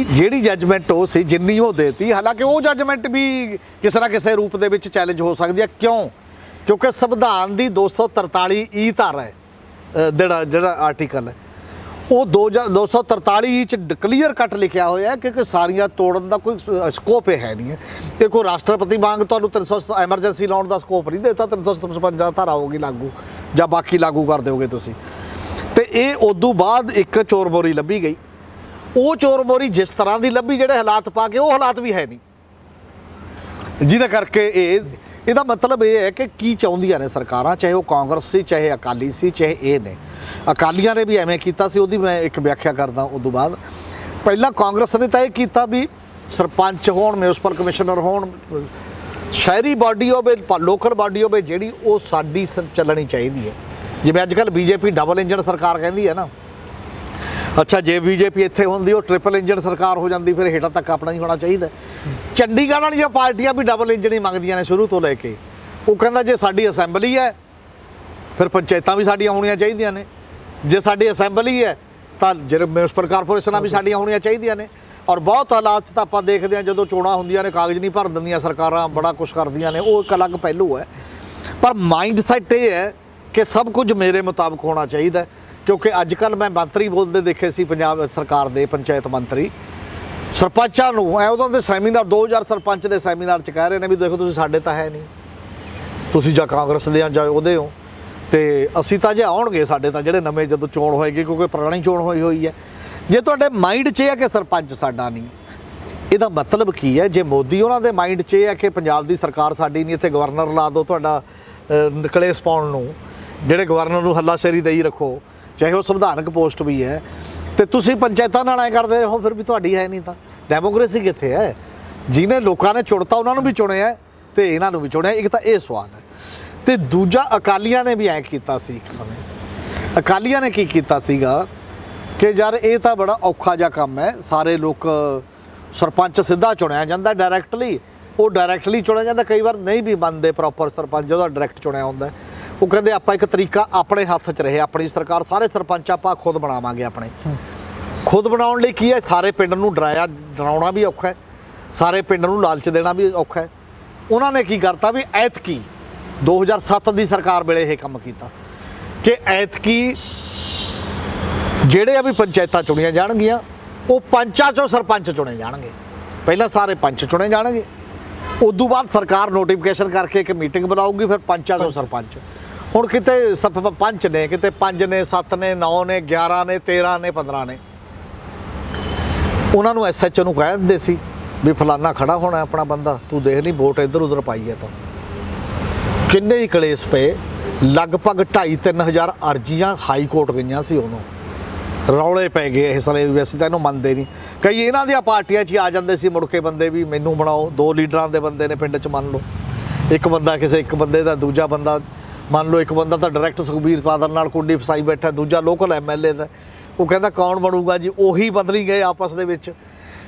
ਜਿਹੜੀ ਜੱਜਮੈਂਟ ਉਹ ਸੀ ਜਿੰਨੀ ਉਹ ਦੇਤੀ, ਹਾਲਾਂਕਿ ਉਹ ਜੱਜਮੈਂਟ ਵੀ ਕਿਸੇ ਨਾ ਕਿਸੇ ਰੂਪ ਦੇ ਵਿੱਚ ਚੈਲੰਜ ਹੋ ਸਕਦੀ ਹੈ। ਕਿਉਂ? ਕਿਉਂਕਿ ਸੰਵਿਧਾਨ ਦੀ 243E ਧਾਰਾ ਹੈ, ਜਿਹੜਾ ਆਰਟੀਕਲ ਹੈ, ਉਹ 243 'ਚ ਕਲੀਅਰ ਕੱਟ ਲਿਖਿਆ ਹੋਇਆ ਕਿ ਸਾਰੀਆਂ ਤੋੜਨ ਦਾ ਕੋਈ ਸਕੋਪ ਹੈ ਨਹੀਂ ਹੈ। ਤੇ ਕੋਈ ਰਾਸ਼ਟਰਪਤੀ ਵਾਂਗ ਤੁਹਾਨੂੰ 300 ਐਮਰਜੈਂਸੀ ਲਾਉਣ ਦਾ ਸਕੋਪ ਨਹੀਂ ਦਿੱਤਾ, 357 ਧਾਰਾ ਹੋਗੀ ਲਾਗੂ, ਜਾਂ ਬਾਕੀ ਲਾਗੂ ਕਰ ਦਿਓਗੇ ਤੁਸੀਂ। ਤੇ ਇਹ ਉਦੋਂ ਬਾਅਦ ਇੱਕ ਚੋਰ ਮੋਰੀ ਲੱਭੀ ਗਈ। ਉਹ ਚੋਰ ਮੋਰੀ ਜਿਸ ਤਰ੍ਹਾਂ ਦੀ ਲੱਭੀ, ਜਿਹੜੇ ਹਾਲਾਤ ਪਾ ਕੇ, ਉਹ ਹਾਲਾਤ ਵੀ ਹੈ ਨਹੀਂ, ਜਿਹਦੇ ਕਰਕੇ ਇਹਦਾ ਮਤਲਬ ਇਹ ਹੈ ਕਿ ਕੀ ਚਾਹੁੰਦੀਆਂ ਨੇ ਸਰਕਾਰਾਂ, ਚਾਹੇ ਉਹ ਕਾਂਗਰਸ ਸੀ, ਚਾਹੇ ਅਕਾਲੀ ਸੀ, ਚਾਹੇ ਇਹ ਨੇ। ਅਕਾਲੀਆਂ ਨੇ ਵੀ ਐਵੇਂ ਕੀਤਾ ਸੀ, ਉਹਦੀ ਮੈਂ ਇੱਕ ਵਿਆਖਿਆ ਕਰਦਾ। ਉਦੋਂ ਬਾਅਦ ਪਹਿਲਾਂ ਕਾਂਗਰਸ ਨੇ ਤਾਂ ਇਹ ਕੀਤਾ ਵੀ ਸਰਪੰਚ ਹੋਣ, ਮਿਊਨਿਸਪਲ ਕਮਿਸ਼ਨਰ ਹੋਣ, ਸ਼ਹਿਰੀ ਬਾਡੀ ਹੋਵੇ, ਲੋਕਲ ਬਾਡੀ ਹੋਵੇ, ਜਿਹੜੀ ਉਹ ਸਾਡੀ ਚੱਲਣੀ ਚਾਹੀਦੀ ਹੈ। ਜਿਵੇਂ ਅੱਜ ਕੱਲ੍ਹ BJP ਡਬਲ ਇੰਜਨ ਸਰਕਾਰ ਕਹਿੰਦੀ ਹੈ ਨਾ, ਅੱਛਾ ਜੇ BJP ਇੱਥੇ ਹੁੰਦੀ ਉਹ ਟ੍ਰਿਪਲ ਇੰਜਨ ਸਰਕਾਰ ਹੋ ਜਾਂਦੀ, ਫਿਰ ਹੇਠਾਂ ਤੱਕ ਆਪਣਾ ਹੀ ਹੋਣਾ ਚਾਹੀਦਾ। ਚੰਡੀਗੜ੍ਹ ਵਾਲੀਆਂ ਪਾਰਟੀਆਂ ਵੀ ਡਬਲ ਇੰਜਨ ਹੀ ਮੰਗਦੀਆਂ ਨੇ ਸ਼ੁਰੂ ਤੋਂ ਲੈ ਕੇ। ਉਹ ਕਹਿੰਦਾ ਜੇ ਸਾਡੀ ਅਸੈਂਬਲੀ ਹੈ ਫਿਰ ਪੰਚਾਇਤਾਂ ਵੀ ਸਾਡੀਆਂ ਹੋਣੀਆਂ ਚਾਹੀਦੀਆਂ ਨੇ, ਜੇ ਸਾਡੀ ਅਸੈਂਬਲੀ ਹੈ ਤਾਂ ਜਿਹੜੇ ਮਿਊਨਿਸਪਲ ਕਾਰਪੋਰੇਸ਼ਨਾਂ ਵੀ ਸਾਡੀਆਂ ਹੋਣੀਆਂ ਚਾਹੀਦੀਆਂ ਨੇ। ਔਰ ਬਹੁਤ ਹਾਲਾਤ 'ਚ ਤਾਂ ਆਪਾਂ ਦੇਖਦੇ ਹਾਂ, ਜਦੋਂ ਚੋਣਾਂ ਹੁੰਦੀਆਂ ਨੇ ਕਾਗਜ਼ ਨਹੀਂ ਭਰ ਦਿੰਦੀਆਂ ਸਰਕਾਰਾਂ, ਬੜਾ ਕੁਛ ਕਰਦੀਆਂ ਨੇ, ਉਹ ਇੱਕ ਅਲੱਗ ਪਹਿਲੂ ਹੈ। ਪਰ ਮਾਈਂਡ ਸੈੱਟ ਇਹ ਹੈ ਕਿ ਸਭ ਕੁਝ ਮੇਰੇ ਮੁਤਾਬਕ ਹੋਣਾ ਚਾਹੀਦਾ। ਕਿਉਂਕਿ ਅੱਜ ਕੱਲ੍ਹ ਮੈਂ ਮੰਤਰੀ ਬੋਲਦੇ ਦੇਖੇ ਸੀ ਪੰਜਾਬ ਸਰਕਾਰ ਦੇ, ਪੰਚਾਇਤ ਮੰਤਰੀ ਸਰਪੰਚਾਂ ਨੂੰ ਉਹਨਾਂ ਦੇ ਸੈਮੀਨਾਰ 2000 ਸਰਪੰਚ ਦੇ ਸੈਮੀਨਾਰ 'ਚ ਕਹਿ ਰਹੇ ਨੇ ਵੀ ਦੇਖੋ ਤੁਸੀਂ ਸਾਡੇ ਤਾਂ ਹੈ ਨਹੀਂ, ਤੁਸੀਂ ਜਾਂ ਕਾਂਗਰਸ ਦੇ ਜਾਂ ਉਹਦੇ ਹੋ, ਤੇ ਅਸੀਂ ਤਾਂ ਜੇ ਆਉਣਗੇ ਸਾਡੇ ਤਾਂ ਜਿਹੜੇ ਨਵੇਂ ਜਦੋਂ ਚੋਣ ਹੋਏਗੀ, ਕਿਉਂਕਿ ਪੁਰਾਣੀ ਚੋਣ ਹੋਈ ਹੈ। ਜੇ ਤੁਹਾਡੇ ਮਾਈਂਡ 'ਚ ਇਹ ਹੈ ਕਿ ਸਰਪੰਚ ਸਾਡਾ ਨਹੀਂ, ਇਹਦਾ ਮਤਲਬ ਕੀ ਹੈ? ਜੇ ਮੋਦੀ ਉਹਨਾਂ ਦੇ ਮਾਈਂਡ 'ਚ ਇਹ ਹੈ ਕਿ ਪੰਜਾਬ ਦੀ ਸਰਕਾਰ ਸਾਡੀ ਨਹੀਂ, ਇੱਥੇ ਗਵਰਨਰ ਲਾ ਦਿਓ ਤੁਹਾਡਾ ਕਲੇਸ਼ ਪਾਉਣ ਨੂੰ, ਜਿਹੜੇ ਗਵਰਨਰ ਨੂੰ ਹੱਲਾਸ਼ੇਰੀ ਦੇਈ ਰੱਖੋ, ਚਾਹੇ ਉਹ ਸੰਵਿਧਾਨਕ ਪੋਸਟ ਵੀ ਹੈ, ਤੇ ਤੁਸੀਂ ਪੰਚਾਇਤਾਂ ਨਾਲ ਐ ਕਰਦੇ ਰਹੋ, ਫਿਰ ਵੀ ਤੁਹਾਡੀ ਹੈ ਨਹੀਂ, ਤਾਂ ਡੈਮੋਕ੍ਰੇਸੀ ਕਿੱਥੇ ਹੈ? ਜਿਹਨੇ ਲੋਕਾਂ ਨੇ ਚੁਣਤਾ ਉਹਨਾਂ ਨੂੰ ਵੀ ਚੁਣਿਆ ਤੇ ਇਹਨਾਂ ਨੂੰ ਵੀ ਚੁਣਿਆ। ਇੱਕ ਤਾਂ ਇਹ ਸਵਾਲ ਹੈ। ਤੇ ਦੂਜਾ, ਅਕਾਲੀਆਂ ਨੇ ਵੀ ਐਂ ਕੀਤਾ ਸੀ ਇੱਕ ਸਮੇਂ। ਅਕਾਲੀਆਂ ਨੇ ਕੀ ਕੀਤਾ ਸੀਗਾ ਕਿ ਯਾਰ ਇਹ ਤਾਂ ਬੜਾ ਔਖਾ ਜਿਹਾ ਕੰਮ ਹੈ, ਸਾਰੇ ਲੋਕ, ਸਰਪੰਚ ਸਿੱਧਾ ਚੁਣਿਆ ਜਾਂਦਾ ਡਾਇਰੈਕਟਲੀ, ਉਹ ਡਾਇਰੈਕਟਲੀ ਚੁਣਿਆ ਜਾਂਦਾ, ਕਈ ਵਾਰ ਨਹੀਂ ਵੀ ਮੰਨਦੇ ਪ੍ਰੋਪਰ ਸਰਪੰਚ ਜਦੋਂ ਡਾਇਰੈਕਟ ਚੁਣਿਆ ਹੁੰਦਾ। ਉਹ ਕਹਿੰਦੇ ਆਪਾਂ ਇੱਕ ਤਰੀਕਾ ਆਪਣੇ ਹੱਥ 'ਚ ਰਹੇ, ਆਪਣੀ ਸਰਕਾਰ, ਸਾਰੇ ਸਰਪੰਚ ਆਪਾਂ ਖੁਦ ਬਣਾਵਾਂਗੇ। ਆਪਣੇ ਖੁਦ ਬਣਾਉਣ ਲਈ ਕੀ ਹੈ? ਸਾਰੇ ਪਿੰਡ ਨੂੰ ਡਰਾਉਣਾ ਵੀ ਔਖਾ ਹੈ, ਸਾਰੇ ਪਿੰਡ ਨੂੰ ਲਾਲਚ ਦੇਣਾ ਵੀ ਔਖਾ ਹੈ। ਉਹਨਾਂ ਨੇ ਕੀ ਕਰਤਾ ਵੀ ਐਤਕੀ 2007 ਦੀ ਸਰਕਾਰ ਵੇਲੇ ਇਹ ਕੰਮ ਕੀਤਾ ਕਿ ਐਤਕੀ ਜਿਹੜੇ ਆ ਵੀ ਪੰਚਾਇਤਾਂ ਚੁਣੀਆਂ ਜਾਣਗੀਆਂ, ਉਹ ਪੰਚਾਂ 'ਚੋਂ ਸਰਪੰਚ ਚੁਣੇ ਜਾਣਗੇ। ਪਹਿਲਾਂ ਸਾਰੇ ਪੰਚ ਚੁਣੇ ਜਾਣਗੇ, ਉਦੋਂ ਬਾਅਦ ਸਰਕਾਰ ਨੋਟੀਫਿਕੇਸ਼ਨ ਕਰਕੇ ਇੱਕ ਮੀਟਿੰਗ ਬੁਲਾਊਗੀ, ਫਿਰ ਪੰਚਾਂ 'ਚੋਂ ਸਰਪੰਚ। ਹੁਣ ਕਿਤੇ ਪੰਚ ਨੇ, ਕਿਤੇ 5 ਨੇ, 7 ਨੇ, 9 ਨੇ, 11 ਨੇ, 13 ਨੇ, 15 ਨੇ। ਉਹਨਾਂ ਨੂੰ SHO ਨੂੰ ਕਹਿ ਦਿੰਦੇ ਸੀ ਵੀ ਫਲਾਨਾ ਖੜਾ ਹੋਣਾ ਆਪਣਾ ਬੰਦਾ, ਤੂੰ ਦੇਖ ਨਹੀਂ ਵੋਟ ਇੱਧਰ ਉੱਧਰ ਪਾਈ ਹੈ। ਤਾਂ ਕਿੰਨੇ ਹੀ ਕਲੇਸ਼ ਪਏ, ਲਗਭਗ 2,5-3 ਹਜ਼ਾਰ ਅਰਜ਼ੀਆਂ ਹਾਈ ਕੋਰਟ ਗਈਆਂ ਸੀ ਉਦੋਂ, ਰੌਲੇ ਪੈ ਗਏ ਇਸ ਲਈ। ਵੈਸੇ ਤਾਂ ਇਹਨੂੰ ਮੰਨਦੇ ਨਹੀਂ, ਕਈ ਇਹਨਾਂ ਦੀਆਂ ਪਾਰਟੀਆਂ 'ਚ ਹੀ ਆ ਜਾਂਦੇ ਸੀ ਮੁੜ ਕੇ ਬੰਦੇ ਵੀ ਮੈਨੂੰ ਬਣਾਓ। 2 ਲੀਡਰਾਂ ਦੇ ਬੰਦੇ ਨੇ ਪਿੰਡ 'ਚ, ਮੰਨ ਲਓ ਇੱਕ ਬੰਦਾ ਇੱਕ ਬੰਦੇ ਦਾ, ਦੂਜਾ ਬੰਦਾ ਮੰਨ ਲਓ ਇੱਕ ਬੰਦਾ ਤਾਂ ਡਾਇਰੈਕਟ ਸੁਖਬੀਰ ਬਾਦਲ ਨਾਲ ਕੁੰਡੀ ਫਸਾਈ ਬੈਠਾ, ਦੂਜਾ ਲੋਕਲ MLA ਦਾ। ਉਹ ਕਹਿੰਦਾ ਕੌਣ ਬਣੂਗਾ ਜੀ, ਉਹੀ ਬਦਲੀ ਗਏ ਆਪਸ ਦੇ ਵਿੱਚ,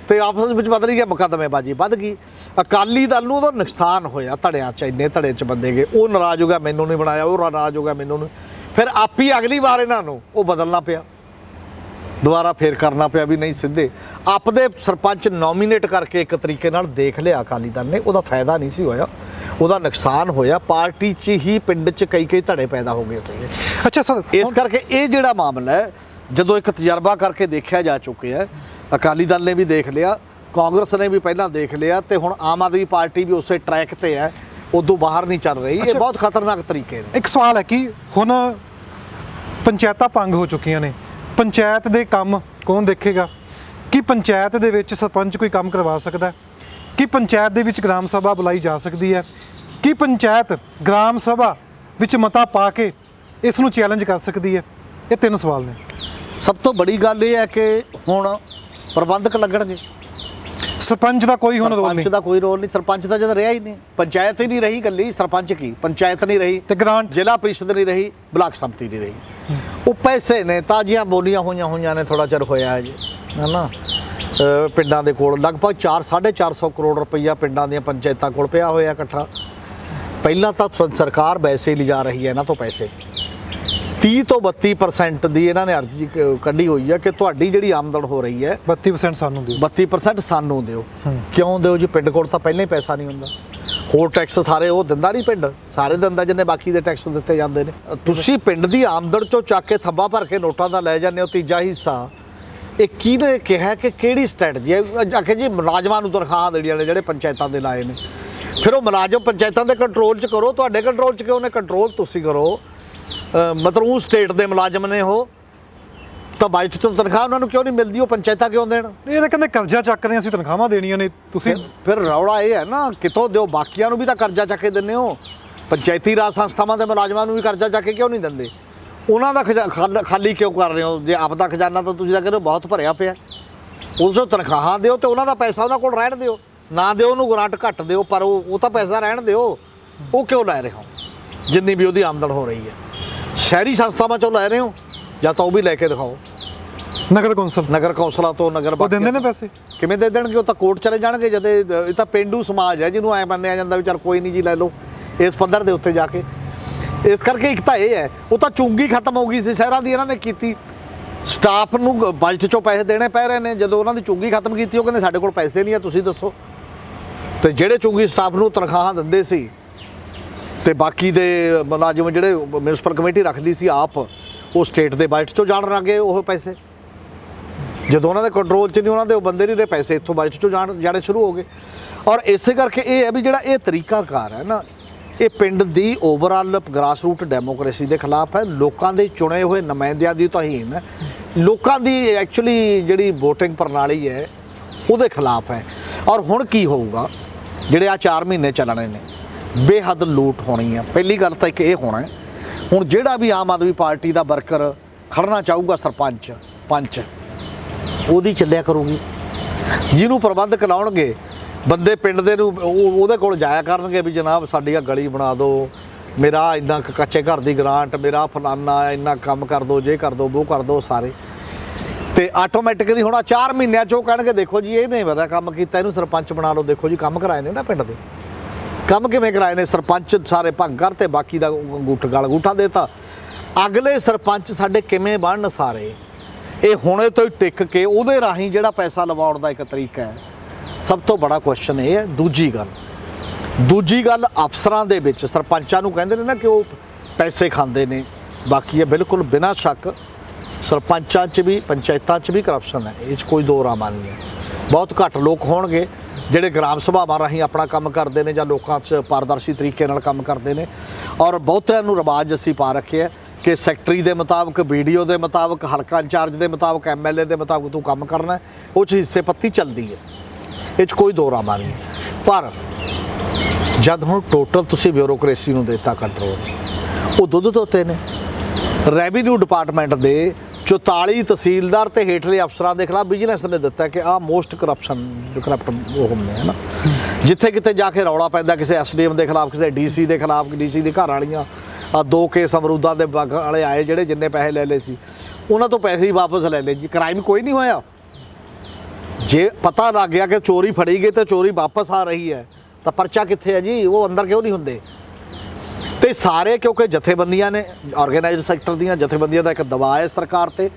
ਤੇ ਆਪਸ ਵਿੱਚ ਬਦਲੀ ਗਏ, ਮੁਕੱਦਮੇਬਾਜ਼ੀ ਵੱਧ ਗਈ। ਅਕਾਲੀ ਦਲ ਨੂੰ ਉਹਦਾ ਨੁਕਸਾਨ ਹੋਇਆ, ਧੜਿਆਂ 'ਚ ਇੰਨੇ ਧੜੇ 'ਚ ਬੰਦੇ ਗਏ। ਉਹ ਨਾਰਾਜ਼ ਹੋ ਗਿਆ, ਮੈਨੂੰ ਨਹੀਂ ਬਣਾਇਆ, ਉਹ ਨਾਰਾਜ਼ ਹੋ ਗਿਆ, ਮੈਨੂੰ ਨਹੀਂ। ਫਿਰ ਆਪੀ ਅਗਲੀ ਵਾਰ ਇਹਨਾਂ ਨੂੰ ਉਹ ਬਦਲਣਾ ਪਿਆ, ਦੁਬਾਰਾ ਫੇਰ ਕਰਨਾ ਪਿਆ ਵੀ ਨਹੀਂ, ਸਿੱਧੇ ਆਪਦੇ ਸਰਪੰਚ ਨੋਮੀਨੇਟ ਕਰਕੇ ਇੱਕ ਤਰੀਕੇ ਨਾਲ ਦੇਖ ਲਿਆ ਅਕਾਲੀ ਦਲ ਨੇ। ਉਹਦਾ ਫਾਇਦਾ ਨਹੀਂ ਸੀ ਹੋਇਆ, ਉਹਦਾ ਨੁਕਸਾਨ ਹੋਇਆ। ਪਾਰਟੀ 'ਚ ਹੀ ਪਿੰਡ 'ਚ ਕਈ ਧੜੇ ਪੈਦਾ ਹੋ ਗਏ ਸੀ। ਅੱਛਾ ਸਰ, ਇਸ ਕਰਕੇ ਇਹ ਜਿਹੜਾ ਮਾਮਲਾ ਹੈ, ਜਦੋਂ ਇੱਕ ਤਜਰਬਾ ਕਰਕੇ ਦੇਖਿਆ ਜਾ ਚੁੱਕਿਆ ਹੈ, ਅਕਾਲੀ ਦਲ ਨੇ ਵੀ ਦੇਖ ਲਿਆ, ਕਾਂਗਰਸ ਨੇ ਵੀ ਪਹਿਲਾਂ ਦੇਖ ਲਿਆ, ਤੇ ਹੁਣ ਆਮ ਆਦਮੀ ਪਾਰਟੀ ਵੀ ਉਸੇ ਟਰੈਕ ਤੇ ਹੈ, ਉਦੋਂ ਬਾਹਰ ਨਹੀਂ ਚੱਲ ਰਹੀ। ਇਹ ਬਹੁਤ ਖਤਰਨਾਕ ਤਰੀਕੇ ਨੇ। ਇੱਕ ਸਵਾਲ ਹੈ ਕਿ ਹੁਣ ਪੰਚਾਇਤਾਂ ਭੰਗ ਹੋ ਚੁੱਕੀਆਂ ਨੇ, ਪੰਚਾਇਤ ਦੇ ਕੰਮ ਕੌਣ ਦੇਖੇਗਾ? ਕਿ ਪੰਚਾਇਤ ਦੇ ਵਿੱਚ ਸਰਪੰਚ ਕੋਈ ਕੰਮ ਕਰਵਾ ਸਕਦਾ ਹੈ? ਕਿ ਪੰਚਾਇਤ ਦੇ ਵਿੱਚ ਗ੍ਰਾਮ ਸਭਾ ਬੁਲਾਈ ਜਾ ਸਕਦੀ ਹੈ? ਕਿ ਪੰਚਾਇਤ ਗ੍ਰਾਮ ਸਭਾ ਵਿੱਚ ਮਤਾ ਪਾ ਕੇ ਇਸ ਨੂੰ ਚੈਲੰਜ ਕਰ ਸਕਦੀ ਹੈ? ਇਹ 3 ਸਵਾਲ ਨੇ। ਸਭ ਤੋਂ ਬੜੀ ਗੱਲ ਇਹ ਹੈ ਕਿ ਹੁਣ ਪ੍ਰਬੰਧਕ ਲੱਗਣਗੇ, ਸਰਪੰਚ ਦਾ ਕੋਈ ਹੁਣ ਰੋਲ ਸਰਪੰਚ ਨਹੀਂ। ਦਾ ਕੋਈ ਰੋਲ ਨਹੀਂ। ਸਰਪੰਚ ਤਾਂ ਜਦ ਰਿਹਾ ਹੀ ਨਹੀਂ, ਪੰਚਾਇਤ ਹੀ ਨਹੀਂ ਰਹੀ ਇਕੱਲੀ, ਸਰਪੰਚ ਕੀ, ਪੰਚਾਇਤ ਨਹੀਂ ਰਹੀ, ਤੇ ਗ੍ਰਾਂਟ ਜ਼ਿਲ੍ਹਾ ਪ੍ਰੀਸ਼ਦ ਨਹੀਂ ਰਹੀ, ਬਲਾਕ ਸੰਮਤੀ ਨਹੀਂ ਰਹੀ। ਉਹ ਪੈਸੇ ਨੇ, ਤਾਜ਼ੀਆਂ ਬੋਲੀਆਂ ਹੋਈਆਂ ਨੇ, ਥੋੜਾ ਚਿਰ ਹੋਇਆ ਜੀ, ਹੈ ਨਾ। ਪਿੰਡਾਂ ਦੇ ਕੋਲ ਲਗਭਗ 4-450 ਕਰੋੜ ਰੁਪਈਆ ਪਿੰਡਾਂ ਦੀਆਂ ਪੰਚਾਇਤਾਂ ਕੋਲ ਪਿਆ ਹੋਇਆ ਇਕੱਠਾ। ਪਹਿਲਾਂ ਤਾਂ ਸਰਕਾਰ ਵੈਸੇ ਹੀ ਲਿਜਾ ਰਹੀ ਹੈ ਇਹਨਾਂ ਤੋਂ ਪੈਸੇ। 30 ਤੋਂ 32% ਦੀ ਇਹਨਾਂ ਨੇ ਅਰਜ਼ੀ ਕੱਢੀ ਹੋਈ ਹੈ ਕਿ ਤੁਹਾਡੀ ਜਿਹੜੀ ਆਮਦਨ ਹੋ ਰਹੀ ਹੈ 32% ਸਾਨੂੰ ਦਿਓ, 32% ਸਾਨੂੰ ਦਿਓ। ਕਿਉਂ ਦਿਓ ਜੀ? ਪਿੰਡ ਕੋਲ ਤਾਂ ਪਹਿਲਾਂ ਹੀ ਪੈਸਾ ਨਹੀਂ ਹੁੰਦਾ। ਹੋਰ ਟੈਕਸ ਸਾਰੇ ਉਹ ਦਿੰਦਾ ਨਹੀਂ, ਪਿੰਡ ਸਾਰੇ ਦਿੰਦਾ ਜਿੰਨੇ ਬਾਕੀ ਦੇ ਟੈਕਸ ਦਿੱਤੇ ਜਾਂਦੇ ਨੇ। ਤੁਸੀਂ ਪਿੰਡ ਦੀ ਆਮਦਨ ਚੋਂ ਚੱਕ ਕੇ ਥੱਬਾ ਭਰ ਕੇ ਨੋਟਾਂ ਦਾ ਲੈ ਜਾਂਦੇ ਹੋ ਤੀਜਾ ਹਿੱਸਾ। ਇਹ ਕਿਹਨੇ ਕਿਹਾ ਕਿ ਕਿਹੜੀ ਸਟ੍ਰੈਟਜੀ ਹੈ? ਆਖੇ ਜੀ ਮੁਲਾਜ਼ਮਾਂ ਨੂੰ ਤਨਖਾਹਾਂ ਦੇਣੀਆਂ ਨੇ ਜਿਹੜੇ ਪੰਚਾਇਤਾਂ ਦੇ ਲਾਏ ਨੇ। ਫਿਰ ਉਹ ਮੁਲਾਜ਼ਮ ਪੰਚਾਇਤਾਂ ਦੇ ਕੰਟਰੋਲ 'ਚ ਕਰੋ, ਤੁਹਾਡੇ ਕੰਟਰੋਲ 'ਚ ਕਿਉਂ ਨੇ? ਕੰਟਰੋਲ ਤੁਸੀਂ ਕਰੋ, ਮਤਲਬ ਉਹ ਸਟੇਟ ਦੇ ਮੁਲਾਜ਼ਮ ਨੇ ਉਹ, ਤਾਂ ਬਜਟ ਤੋਂ ਤਨਖਾਹ ਉਹਨਾਂ ਨੂੰ ਕਿਉਂ ਨਹੀਂ ਮਿਲਦੀ? ਉਹ ਪੰਚਾਇਤਾਂ ਕਿਉਂ ਦੇਣ? ਇਹ ਤਾਂ ਕਹਿੰਦੇ ਕਰਜ਼ਾ ਚੱਕਦੇ ਅਸੀਂ ਤਨਖਾਹਾਂ ਦੇਣੀਆਂ ਨੇ। ਤੁਸੀਂ ਫਿਰ ਰੌਲਾ ਇਹ ਹੈ ਨਾ, ਕਿਤੋਂ ਦਿਓ? ਬਾਕੀਆਂ ਨੂੰ ਵੀ ਤਾਂ ਕਰਜ਼ਾ ਚੱਕ ਕੇ ਦਿੰਦੇ ਹੋ। ਪੰਚਾਇਤੀ ਰਾਜ ਸੰਸਥਾਵਾਂ ਦੇ ਮੁਲਾਜ਼ਮਾਂ ਨੂੰ ਵੀ ਕਰਜ਼ਾ ਚੱਕ ਕੇ ਕਿਉਂ ਨਹੀਂ ਦਿੰਦੇ? ਉਹਨਾਂ ਦਾ ਖਾਲੀ ਕਿਉਂ ਕਰ ਰਹੇ ਹੋ? ਜੇ ਆਪਦਾ ਖਜ਼ਾਨਾ ਤਾਂ ਤੁਸੀਂ ਤਾਂ ਕਹਿੰਦੇ ਬਹੁਤ ਭਰਿਆ ਪਿਆ, ਉਸ ਤੋਂ ਤਨਖਾਹਾਂ ਦਿਓ ਤੇ ਉਹਨਾਂ ਦਾ ਪੈਸਾ ਉਹਨਾਂ ਕੋਲ ਰਹਿਣ ਦਿਓ। ਨਾ ਦਿਓ ਉਹਨੂੰ ਗ੍ਰਾਂਟ ਘੱਟ ਦਿਓ, ਪਰ ਉਹ ਤਾਂ ਪੈਸਾ ਰਹਿਣ ਦਿਓ। ਉਹ ਕਿਉਂ ਲੈ ਰਹੇ ਹੋ? ਜਿੰਨੀ ਵੀ ਉਹਦੀ ਆਮਦਨ ਹੋ ਰਹੀ ਹੈ ਸ਼ਹਿਰੀ ਸੰਸਥਾਵਾਂ 'ਚੋਂ ਲੈ ਰਹੇ ਹੋ, ਜਾਂ ਤਾਂ ਉਹ ਵੀ ਲੈ ਕੇ ਦਿਖਾਓ। ਨਗਰ ਕੌਂਸਲਾਂ ਤੋਂ, ਉਹ ਦਿੰਦੇ ਨੇ ਪੈਸੇ? ਕਿਵੇਂ ਦੇ ਦੇਣਗੇ? ਉਹ ਤਾਂ ਕੋਰਟ ਚਲੇ ਜਾਣਗੇ। ਜਦ ਇਹ ਤਾਂ ਪੇਂਡੂ ਸਮਾਜ ਹੈ ਜਿਹਨੂੰ ਐਂ ਮੰਨਿਆ ਜਾਂਦਾ ਵੀ ਚੱਲ ਕੋਈ ਨਹੀਂ ਜੀ, ਲੈ ਲਓ ਇਸ ਪੱਧਰ ਦੇ ਉੱਤੇ ਜਾ ਕੇ। ਇਸ ਕਰਕੇ ਇੱਕ ਤਾਂ ਇਹ ਹੈ, ਉਹ ਤਾਂ ਚੁੰਗੀ ਖਤਮ ਹੋ ਗਈ ਸੀ ਸ਼ਹਿਰਾਂ ਦੀ, ਇਹਨਾਂ ਨੇ ਕੀਤੀ। ਸਟਾਫ ਨੂੰ ਬਜਟ 'ਚੋਂ ਪੈਸੇ ਦੇਣੇ ਪੈ ਰਹੇ ਨੇ। ਜਦੋਂ ਉਹਨਾਂ ਦੀ ਚੁੰਗੀ ਖਤਮ ਕੀਤੀ, ਉਹ ਕਹਿੰਦੇ ਸਾਡੇ ਕੋਲ ਪੈਸੇ ਨਹੀਂ ਆ, ਤੁਸੀਂ ਦੱਸੋ। ਤੇ ਜਿਹੜੇ ਚੁੰਗੀ ਸਟਾਫ ਨੂੰ ਤਨਖਾਹਾਂ ਦਿੰਦੇ ਸੀ ਤੇ ਬਾਕੀ ਦੇ ਮੁਲਾਜ਼ਮ ਜਿਹੜੇ ਮਿਊਨਿਸਪਲ ਕਮੇਟੀ ਰੱਖਦੀ ਸੀ ਆਪ, ਉਹ ਸਟੇਟ ਦੇ ਬਜਟ 'ਚੋਂ ਜਾਣ ਲੱਗੇ ਉਹ ਪੈਸੇ। ਜਦੋਂ ਉਹਨਾਂ ਦੇ ਕੰਟਰੋਲ 'ਚ ਨਹੀਂ, ਉਹਨਾਂ ਦੇ ਉਹ ਬੰਦੇ ਨਹੀਂ ਰਹੇ, ਪੈਸੇ ਇੱਥੋਂ ਬਜਟ 'ਚੋਂ ਜਾਣੇ ਸ਼ੁਰੂ ਹੋ ਗਏ। ਔਰ ਇਸੇ ਕਰਕੇ ਇਹ ਹੈ ਵੀ ਜਿਹੜਾ ਇਹ ਤਰੀਕਾਕਾਰ ਹੈ ਨਾ, ਇਹ ਪਿੰਡ ਦੀ ਓਵਰਆਲ ਗ੍ਰਾਸ ਰੂਟ ਡੈਮੋਕ੍ਰੇਸੀ ਦੇ ਖਿਲਾਫ ਹੈ। ਲੋਕਾਂ ਦੇ ਚੁਣੇ ਹੋਏ ਨੁਮਾਇੰਦਿਆਂ ਦੀ ਤੋਹੀਨ ਹੈ। ਲੋਕਾਂ ਦੀ ਐਕਚੁਅਲੀ ਜਿਹੜੀ VOTING ਪ੍ਰਣਾਲੀ ਹੈ ਉਹਦੇ ਖਿਲਾਫ ਹੈ। ਔਰ ਹੁਣ ਕੀ ਹੋਊਗਾ? ਜਿਹੜੇ ਆ 4 ਮਹੀਨੇ ਚੱਲਣੇ ਨੇ, ਬੇਹੱਦ ਲੂਟ ਹੋਣੀ ਹੈ। ਪਹਿਲੀ ਗੱਲ ਤਾਂ ਇੱਕ ਇਹ ਹੋਣਾ ਹੈ, ਹੁਣ ਜਿਹੜਾ ਵੀ ਆਮ ਆਦਮੀ ਪਾਰਟੀ ਦਾ ਵਰਕਰ ਖੜਨਾ ਚਾਹੂਗਾ ਸਰਪੰਚ ਪੰਚ, ਉਹਦੀ ਚੱਲਿਆ ਕਰੂਗੀ। ਜਿਹਨੂੰ ਪ੍ਰਬੰਧਕ ਲਾਉਣਗੇ ਬੰਦੇ ਪਿੰਡ ਦੇ ਨੂੰ, ਉਹਦੇ ਕੋਲ ਜਾਇਆ ਕਰਨਗੇ ਵੀ ਜਨਾਬ ਸਾਡੀ ਆ ਗਲੀ ਬਣਾ ਦਿਓ, ਮੇਰਾ ਇੰਨਾ ਕੱਚੇ ਘਰ ਦੀ ਗ੍ਰਾਂਟ, ਮੇਰਾ ਫਲਾਨਾ ਇੰਨਾ ਕੰਮ ਕਰ ਦਿਓ, ਜੇ ਕਰ ਦਿਓ, ਉਹ ਕਰ ਦਿਓ ਸਾਰੇ। ਤੇ ਆਟੋਮੈਟਿਕਲੀ ਹੁਣ 4 ਮਹੀਨਿਆਂ 'ਚ ਉਹ ਕਹਿਣਗੇ ਦੇਖੋ ਜੀ ਇਹ ਨਹੀਂ ਪਤਾ ਕੰਮ ਕੀਤਾ, ਇਹਨੂੰ ਸਰਪੰਚ ਬਣਾ ਲਓ। ਦੇਖੋ ਜੀ ਕੰਮ ਕਰਾਏ ਨੇ ਨਾ ਪਿੰਡ ਦੇ, ਕੰਮ ਕਿਵੇਂ ਕਰਾਏ ਨੇ? ਸਰਪੰਚ ਸਾਰੇ ਭੰਗ ਕਰਤੇ, ਬਾਕੀ ਦਾ ਗਲ ਗੂਠਾ ਦੇਤਾ। ਅਗਲੇ ਸਰਪੰਚ ਸਾਡੇ ਕਿਵੇਂ ਬਣਨ ਸਾਰੇ? ਇਹ ਹੁਣੇ ਤੋਂ ਹੀ ਟਿਕ ਕੇ ਉਹਦੇ ਰਾਹੀਂ ਜਿਹੜਾ ਪੈਸਾ ਲਵਾਉਣ ਦਾ ਇੱਕ ਤਰੀਕਾ ਹੈ। ਸਭ ਤੋਂ ਬੜਾ ਕੁਐਸਚਨ ਇਹ ਹੈ। ਦੂਜੀ ਗੱਲ ਅਫਸਰਾਂ ਦੇ ਵਿੱਚ, ਸਰਪੰਚਾਂ ਨੂੰ ਕਹਿੰਦੇ ਨੇ ਨਾ ਕਿ ਉਹ ਪੈਸੇ ਖਾਂਦੇ ਨੇ, ਬਾਕੀ ਇਹ ਬਿਲਕੁਲ ਬਿਨਾਂ ਸ਼ੱਕ ਸਰਪੰਚਾਂ 'ਚ ਵੀ ਪੰਚਾਇਤਾਂ 'ਚ ਵੀ ਕਰਪਸ਼ਨ ਹੈ, ਇਹ 'ਚ ਕੋਈ ਦੋ ਰਾਮਾ ਨਹੀਂ ਹੈ। ਬਹੁਤ ਘੱਟ ਲੋਕ ਹੋਣਗੇ ਜਿਹੜੇ ਗ੍ਰਾਮ ਸਭਾਵਾਂ ਰਾਹੀਂ ਆਪਣਾ ਕੰਮ ਕਰਦੇ ਨੇ ਜਾਂ ਲੋਕਾਂ 'ਚ ਪਾਰਦਰਸ਼ੀ ਤਰੀਕੇ ਨਾਲ ਕੰਮ ਕਰਦੇ ਨੇ। ਔਰ ਬਹੁਤਿਆਂ ਨੂੰ ਰਿਵਾਜ ਅਸੀਂ ਪਾ ਰੱਖਿਆ ਕਿ ਸੈਕਟਰੀ ਦੇ ਮੁਤਾਬਕ, BDO ਦੇ ਮੁਤਾਬਕ, ਹਲਕਾ ਇੰਚਾਰਜ ਦੇ ਮੁਤਾਬਕ, MLA ਦੇ ਮੁਤਾਬਕ ਤੂੰ ਕੰਮ ਕਰਨਾ, ਉਹ 'ਚ ਹਿੱਸੇ ਪੱਤੀ ਚੱਲਦੀ ਹੈ, ਇਹ 'ਚ ਕੋਈ ਦੋ ਰਾਮਾ ਨਹੀਂ। ਪਰ ਜਦ ਹੁਣ ਟੋਟਲ ਤੁਸੀਂ ਬਿਊਰੋਕ੍ਰੇਸੀ ਨੂੰ ਦਿੱਤਾ ਕੰਟਰੋਲ, ਉਹ ਦੁੱਧ ਧੋਤੇ ਨੇ। ਰੈਵਨਿਊ ਡਿਪਾਰਟਮੈਂਟ ਦੇ 44 ਤਹਿਸੀਲਦਾਰ ਤੇ ਹੇਠਲੇ ਅਫਸਰਾਂ ਦੇ ਖਿਲਾਫ ਵਿਜੀਲੈਂਸ ਨੇ ਦਿੱਤਾ ਕਿ ਆਹ ਮੋਸਟ ਕਰਪਟ ਉਹ ਹੁੰਦੇ ਹੈ ਨਾ। ਜਿੱਥੇ ਕਿਤੇ ਜਾ ਕੇ ਰੌਲਾ ਪੈਂਦਾ ਕਿਸੇ SDM ਦੇ ਖਿਲਾਫ, ਕਿਸੇ DC ਦੇ ਖਿਲਾਫ, DC ਦੇ ਘਰ ਵਾਲੀਆਂ, ਆ 2 ਕੇਸ ਅਮਰੂਦਾਂ ਦੇ ਬਾਗ ਵਾਲੇ ਆਏ ਜਿਹੜੇ ਜਿੰਨੇ ਪੈਸੇ ਲੈ ਲਏ ਸੀ ਉਹਨਾਂ ਤੋਂ ਪੈਸੇ ਹੀ ਵਾਪਸ ਲੈ ਲਏ ਜੀ। ਕ੍ਰਾਈਮ ਕੋਈ ਨਹੀਂ ਹੋਇਆ। ਜੇ ਪਤਾ ਲੱਗ ਗਿਆ ਕਿ ਚੋਰੀ ਫੜੀ ਗਈ ਤੇ ਚੋਰੀ ਵਾਪਸ ਆ ਰਹੀ ਹੈ ਤਾਂ ਪਰਚਾ ਕਿੱਥੇ ਹੈ ਜੀ? ਉਹ ਅੰਦਰ ਕਿਉਂ ਨਹੀਂ ਹੁੰਦੇ? ਤੇ ਸਾਰੇ ਕਿਉਂਕਿ ਜਥੇਬੰਦੀਆਂ ਨੇ, ਆਰਗੇਨਾਈਜ਼ਡ ਸੈਕਟਰ ਦੀਆਂ ਜਥੇਬੰਦੀਆਂ ਦਾ ਇੱਕ ਦਬਾਅ ਹੈ ਸਰਕਾਰ ਤੇ,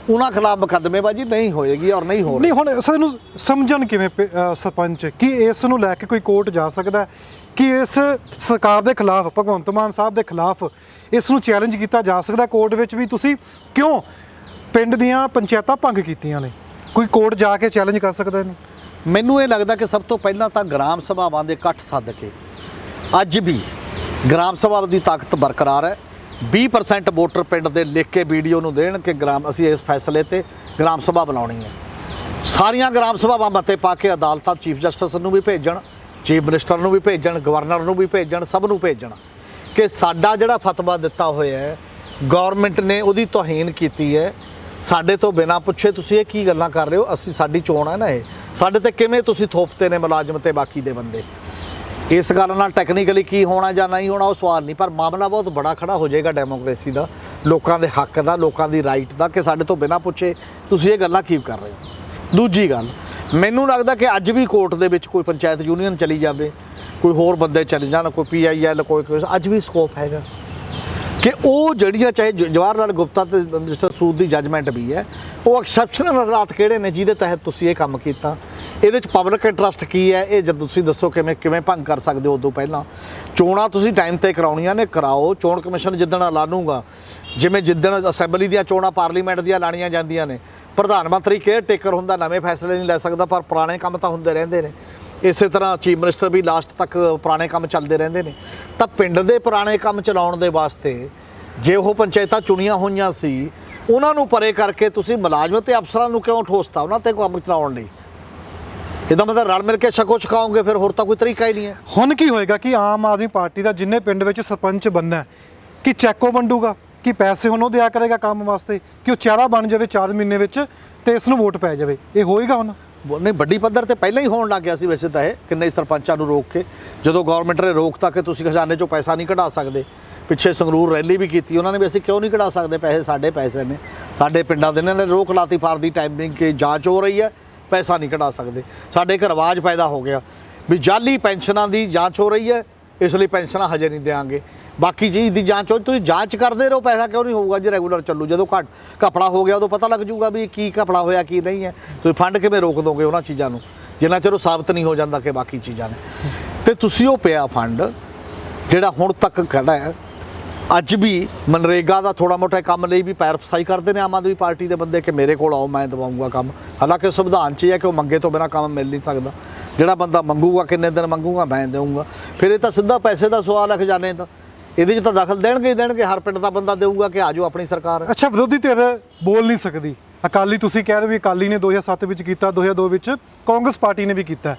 ਉਹਨਾਂ ਖਿਲਾਫ ਮੁਕੱਦਮੇਬਾਜ਼ੀ ਨਹੀਂ ਹੋਏਗੀ ਔਰ ਨਹੀਂ ਹੋ ਰਹੀ। ਨਹੀਂ, ਹੁਣ ਸਾਨੂੰ ਸਮਝਣ ਕਿਵੇਂ ਸਰਪੰਚ ਕਿ ਇਸ ਨੂੰ ਲੈ ਕੇ ਕੋਈ ਕੋਰਟ ਜਾ ਸਕਦਾ ਹੈ ਕਿ ਇਸ ਸਰਕਾਰ ਦੇ ਖਿਲਾਫ, ਭਗਵੰਤ ਮਾਨ ਸਾਹਿਬ ਦੇ ਖਿਲਾਫ ਇਸ ਨੂੰ ਚੈਲੰਜ ਕੀਤਾ ਜਾ ਸਕਦਾ ਕੋਰਟ ਵਿੱਚ ਵੀ ਤੁਸੀਂ ਕਿਉਂ ਪਿੰਡ ਦੀਆਂ ਪੰਚਾਇਤਾਂ ਭੰਗ ਕੀਤੀਆਂ ਨੇ? ਕੋਈ ਕੋਰਟ ਜਾ ਕੇ ਚੈਲੰਜ ਕਰ ਸਕਦਾ ਇਹਨੂੰ? ਮੈਨੂੰ ਇਹ ਲੱਗਦਾ ਕਿ ਸਭ ਤੋਂ ਪਹਿਲਾਂ ਤਾਂ ਗ੍ਰਾਮ ਸਭਾਵਾਂ ਦੇ ਇਕੱਠ ਸੱਦ ਕੇ, ਅੱਜ ਵੀ ਗ੍ਰਾਮ ਸਭਾ ਦੀ ਤਾਕਤ ਬਰਕਰਾਰ ਹੈ। 20% ਵੋਟਰ ਪਿੰਡ ਦੇ ਲਿਖ ਕੇ BDO ਨੂੰ ਦੇਣ ਕਿ ਅਸੀਂ ਇਸ ਫੈਸਲੇ ਤੇ ਗ੍ਰਾਮ ਸਭਾ ਬਣਾਉਣੀ ਹੈ। ਸਾਰੀਆਂ ਗ੍ਰਾਮ ਸਭਾਵਾਂ ਮਤੇ ਪਾ ਕੇ ਅਦਾਲਤਾਂ ਚੀਫ ਜਸਟਿਸ ਨੂੰ ਵੀ ਭੇਜਣ, ਚੀਫ ਮਿਨਿਸਟਰ ਨੂੰ ਵੀ ਭੇਜਣ, ਗਵਰਨਰ ਨੂੰ ਵੀ ਭੇਜਣ, ਸਭ ਨੂੰ ਭੇਜਣ ਕਿ ਸਾਡਾ ਜਿਹੜਾ ਫਤਵਾ ਦਿੱਤਾ ਹੋਇਆ ਹੈ ਗਵਰਨਮੈਂਟ ਨੇ ਉਹਦੀ ਤੋਹੀਨ ਕੀਤੀ ਹੈ, ਸਾਡੇ ਤੋਂ ਬਿਨਾਂ ਪੁੱਛੇ ਤੁਸੀਂ ਇਹ ਕੀ ਗੱਲਾਂ ਕਰ ਰਹੇ ਹੋ, ਅਸੀਂ ਸਾਡੀ ਚੋਣ ਹੈ ਨਾ, ਇਹ ਸਾਡੇ ਤੇ ਕਿਵੇਂ ਤੁਸੀਂ ਥੋਪਤੇ ਨੇ ਮੁਲਾਜ਼ਮ ਤੇ ਬਾਕੀ ਦੇ ਬੰਦੇ। ਇਸ ਗੱਲ ਨਾਲ ਟੈਕਨੀਕਲੀ ਕੀ ਹੋਣਾ ਜਾਂ ਨਹੀਂ ਹੋਣਾ ਉਹ ਸਵਾਲ ਨਹੀਂ, ਪਰ ਮਾਮਲਾ ਬਹੁਤ ਬੜਾ ਖੜਾ ਹੋ ਜਾਏਗਾ ਡੈਮੋਕ੍ਰੇਸੀ ਦਾ, ਲੋਕਾਂ ਦੇ ਹੱਕ ਦਾ, ਲੋਕਾਂ ਦੀ ਰਾਈਟ ਦਾ, ਕਿ ਸਾਡੇ ਤੋਂ ਬਿਨਾਂ ਪੁੱਛੇ ਤੁਸੀਂ ਇਹ ਗੱਲਾਂ ਕੀ ਕਰ ਰਹੇ ਹੋ। ਦੂਜੀ ਗੱਲ, ਮੈਨੂੰ ਲੱਗਦਾ ਕਿ ਅੱਜ ਵੀ ਕੋਰਟ ਦੇ ਵਿੱਚ ਕੋਈ ਪੰਚਾਇਤ ਯੂਨੀਅਨ ਚਲੀ ਜਾਵੇ, ਕੋਈ ਹੋਰ ਬੰਦੇ ਚਲੇ ਜਾਣ, ਕੋਈ PIL, ਕੋਈ ਅੱਜ ਵੀ ਸਕੋਪ ਹੈਗਾ ਕਿ ਉਹ ਜਿਹੜੀਆਂ, ਚਾਹੇ ਜਵਾਹਰ ਲਾਲ ਗੁਪਤਾ ਤੇ ਮਿਸਟਰ ਸੂਦ ਦੀ ਜੱਜਮੈਂਟ ਵੀ ਹੈ, ਉਹ ਐਕਸੈਪਸ਼ਨਲ ਹਾਲਾਤ ਕਿਹੜੇ ਨੇ ਜਿਹਦੇ ਤਹਿਤ ਤੁਸੀਂ ਇਹ ਕੰਮ ਕੀਤਾ, ਇਹਦੇ 'ਚ ਪਬਲਿਕ ਇੰਟਰਸਟ ਕੀ ਹੈ, ਇਹ ਜਦ ਤੁਸੀਂ ਦੱਸੋ ਕਿਵੇਂ ਭੰਗ ਕਰ ਸਕਦੇ ਹੋ। ਉਦੋਂ ਪਹਿਲਾਂ ਚੋਣਾਂ ਤੁਸੀਂ ਟਾਈਮ 'ਤੇ ਕਰਾਉਣੀਆਂ ਨੇ, ਕਰਾਓ। ਚੋਣ ਕਮਿਸ਼ਨ ਜਿੱਦਣ ਐਲਾਨੂਗਾ, ਜਿਵੇਂ ਜਿੱਦਣ ਅਸੈਂਬਲੀ ਦੀਆਂ ਚੋਣਾਂ ਪਾਰਲੀਮੈਂਟ ਦੀਆਂ ਲਾਣੀਆਂ ਜਾਂਦੀਆਂ ਨੇ, ਪ੍ਰਧਾਨ ਮੰਤਰੀ ਕੇਅਰ ਟੇਕਰ ਹੁੰਦਾ, ਨਵੇਂ ਫੈਸਲੇ ਨਹੀਂ ਲੈ ਸਕਦਾ, ਪਰ ਪੁਰਾਣੇ ਕੰਮ ਤਾਂ ਹੁੰਦੇ ਰਹਿੰਦੇ ਨੇ। ਇਸੇ ਤਰ੍ਹਾਂ ਚੀਫ ਮਿਨਿਸਟਰ ਵੀ ਲਾਸਟ ਤੱਕ ਪੁਰਾਣੇ ਕੰਮ ਚੱਲਦੇ ਰਹਿੰਦੇ ਨੇ। ਤਾਂ ਪਿੰਡ ਦੇ ਪੁਰਾਣੇ ਕੰਮ ਚਲਾਉਣ ਦੇ ਵਾਸਤੇ ਜੇ ਉਹ ਪੰਚਾਇਤਾਂ ਚੁਣੀਆਂ ਹੋਈਆਂ ਸੀ, ਉਹਨਾਂ ਨੂੰ ਪਰੇ ਕਰਕੇ ਤੁਸੀਂ ਮੁਲਾਜ਼ਮ ਤੇ ਅਫਸਰਾਂ ਨੂੰ ਕਿਉਂ ਠੋਸਤਾ ਉਹਨਾਂ ਤੇ ਕੰਮ ਚਲਾਉਣ ਲਈ? ਇਹਦਾ ਮਤਲਬ ਰਲ ਮਿਲ ਕੇ ਛਕੋ ਛਕਾਓਗੇ, ਫਿਰ ਹੋਰ ਤਾਂ ਕੋਈ ਤਰੀਕਾ ਹੀ ਨਹੀਂ ਹੈ। ਹੁਣ ਕੀ ਹੋਏਗਾ ਕਿ ਆਮ ਆਦਮੀ ਪਾਰਟੀ ਦਾ ਜਿੰਨੇ ਪਿੰਡ ਵਿੱਚ ਸਰਪੰਚ ਬਣਨਾ ਕਿ ਚੈੱਕੋ ਵੰਡੂਗਾ, ਕਿ ਪੈਸੇ ਹੁਣ ਉਹ ਦਿਆ ਕਰੇਗਾ ਕੰਮ ਵਾਸਤੇ, ਕਿ ਉਹ ਚਿਹਰਾ ਬਣ ਜਾਵੇ 4 ਮਹੀਨੇ ਵਿੱਚ ਤੇ ਇਸ ਨੂੰ ਵੋਟ ਪੈ ਜਾਵੇ? ਇਹ ਹੋਏਗਾ ਹੁਣ? ਨਹੀਂ, ਵੱਡੀ ਪੱਧਰ ਤੇ ਪਹਿਲਾਂ ਹੀ ਹੋਣ ਲੱਗ ਗਿਆ ਸੀ ਵੈਸੇ ਤਾਂ ਇਹ, ਕਿੰਨੇ ਸਰਪੰਚਾਂ ਨੂੰ ਰੋਕ ਕੇ, ਜਦੋਂ ਗਵਰਨਮੈਂਟ ਨੇ ਰੋਕਤਾ ਕਿ ਤੁਸੀਂ ਖਜ਼ਾਨੇ 'ਚੋਂ ਪੈਸਾ ਨਹੀਂ ਕਢਾ ਸਕਦੇ। ਪਿੱਛੇ ਸੰਗਰੂਰ ਰੈਲੀ ਵੀ ਕੀਤੀ ਉਹਨਾਂ ਨੇ ਵੀ, ਅਸੀਂ ਕਿਉਂ ਨਹੀਂ ਕਢਾ ਸਕਦੇ ਪੈਸੇ, ਸਾਡੇ ਪੈਸੇ ਨੇ, ਸਾਡੇ ਪਿੰਡਾਂ ਦੇ। ਇਹਨਾਂ ਨੇ ਰੋਕ ਲਾਤੀ ਫਾਰ ਦੀ ਟਾਈਮਿੰਗ ਕਿ ਜਾਂਚ ਹੋ ਰਹੀ ਹੈ, ਪੈਸਾ ਨਹੀਂ ਕਢਾ ਸਕਦੇ। ਸਾਡੇ ਇੱਕ ਰਿਵਾਜ ਪੈਦਾ ਹੋ ਗਿਆ ਵੀ ਜਾਲੀ ਪੈਨਸ਼ਨਾਂ ਦੀ ਜਾਂਚ ਹੋ ਰਹੀ ਹੈ, ਇਸ ਲਈ ਪੈਨਸ਼ਨਾਂ ਹਜੇ ਨਹੀਂ ਦੇਵਾਂਗੇ, ਬਾਕੀ ਚੀਜ਼ ਦੀ ਜਾਂਚ ਹੋ। ਤੁਸੀਂ ਜਾਂਚ ਕਰਦੇ ਰਹੋ, ਪੈਸਾ ਕਿਉਂ ਨਹੀਂ ਹੋਊਗਾ ਜੀ? ਰੈਗੂਲਰ ਚੱਲੂ, ਜਦੋਂ ਘਪਲਾ ਹੋ ਗਿਆ ਉਦੋਂ ਪਤਾ ਲੱਗ ਜੂਗਾ ਵੀ ਕੀ ਘਪਲਾ ਹੋਇਆ ਕੀ ਨਹੀਂ ਹੈ। ਤੁਸੀਂ ਫੰਡ ਕਿਵੇਂ ਰੋਕ ਦੋਗੇ ਉਹਨਾਂ ਚੀਜ਼ਾਂ ਨੂੰ ਜਿੰਨਾ ਚਿਰ ਉਹ ਸਾਬਤ ਨਹੀਂ ਹੋ ਜਾਂਦਾ ਕਿ ਬਾਕੀ ਚੀਜ਼ਾਂ ਨੇ। ਤੇ ਤੁਸੀਂ ਉਹ ਪਿਆ ਫੰਡ ਜਿਹੜਾ ਹੁਣ ਤੱਕ ਖੜਾ ਹੈ, ਅੱਜ ਵੀ ਮਨਰੇਗਾ ਦਾ ਥੋੜਾ ਮੋਟਾ ਕੰਮ ਲਈ ਵੀ ਪੈਰ ਫਸਾਈ ਕਰਦੇ ਨੇ ਆਮ ਆਦਮੀ ਪਾਰਟੀ ਦੇ ਬੰਦੇ ਕਿ ਮੇਰੇ ਕੋਲ ਆਓ ਮੈਂ ਦਵਾਉਂਗਾ ਕੰਮ। ਹਾਲਾਂਕਿ ਸੰਵਿਧਾਨ 'ਚ ਹੈ ਕਿ ਉਹ ਮੰਗੇ ਤੋਂ ਬਿਨਾਂ ਕੰਮ ਮਿਲ ਨਹੀਂ ਸਕਦਾ। ਜਿਹੜਾ ਬੰਦਾ ਮੰਗੂਗਾ, ਕਿੰਨੇ ਦਿਨ ਮੰਗੂਗਾ, ਮੈਂ ਦੇਊਂਗਾ। ਫਿਰ ਇਹ ਤਾਂ ਸਿੱਧਾ ਪੈਸੇ ਦਾ ਸਵਾਲ ਹੈ ਖਜ਼ਾਨੇ ਦਾ, ਇਹਦੇ 'ਚ ਤਾਂ ਦਖਲ ਦੇਣਗੇ ਹੀ ਦੇਣਗੇ। ਹਰ ਪਿੰਡ ਦਾ ਬੰਦਾ ਦੇਊਗਾ ਕਿ ਆਜੋ ਆਪਣੀ ਸਰਕਾਰ ਹੈ। ਅੱਛਾ, ਵਿਰੋਧੀ ਧਿਰ ਬੋਲ ਨਹੀਂ ਸਕਦੀ। ਅਕਾਲੀ ਤੁਸੀਂ ਕਹਿ ਰਹੇ ਵੀ ਅਕਾਲੀ ਨੇ 2007 ਵਿੱਚ ਕੀਤਾ, 2002 ਵਿੱਚ ਕਾਂਗਰਸ ਪਾਰਟੀ ਨੇ ਵੀ ਕੀਤਾ।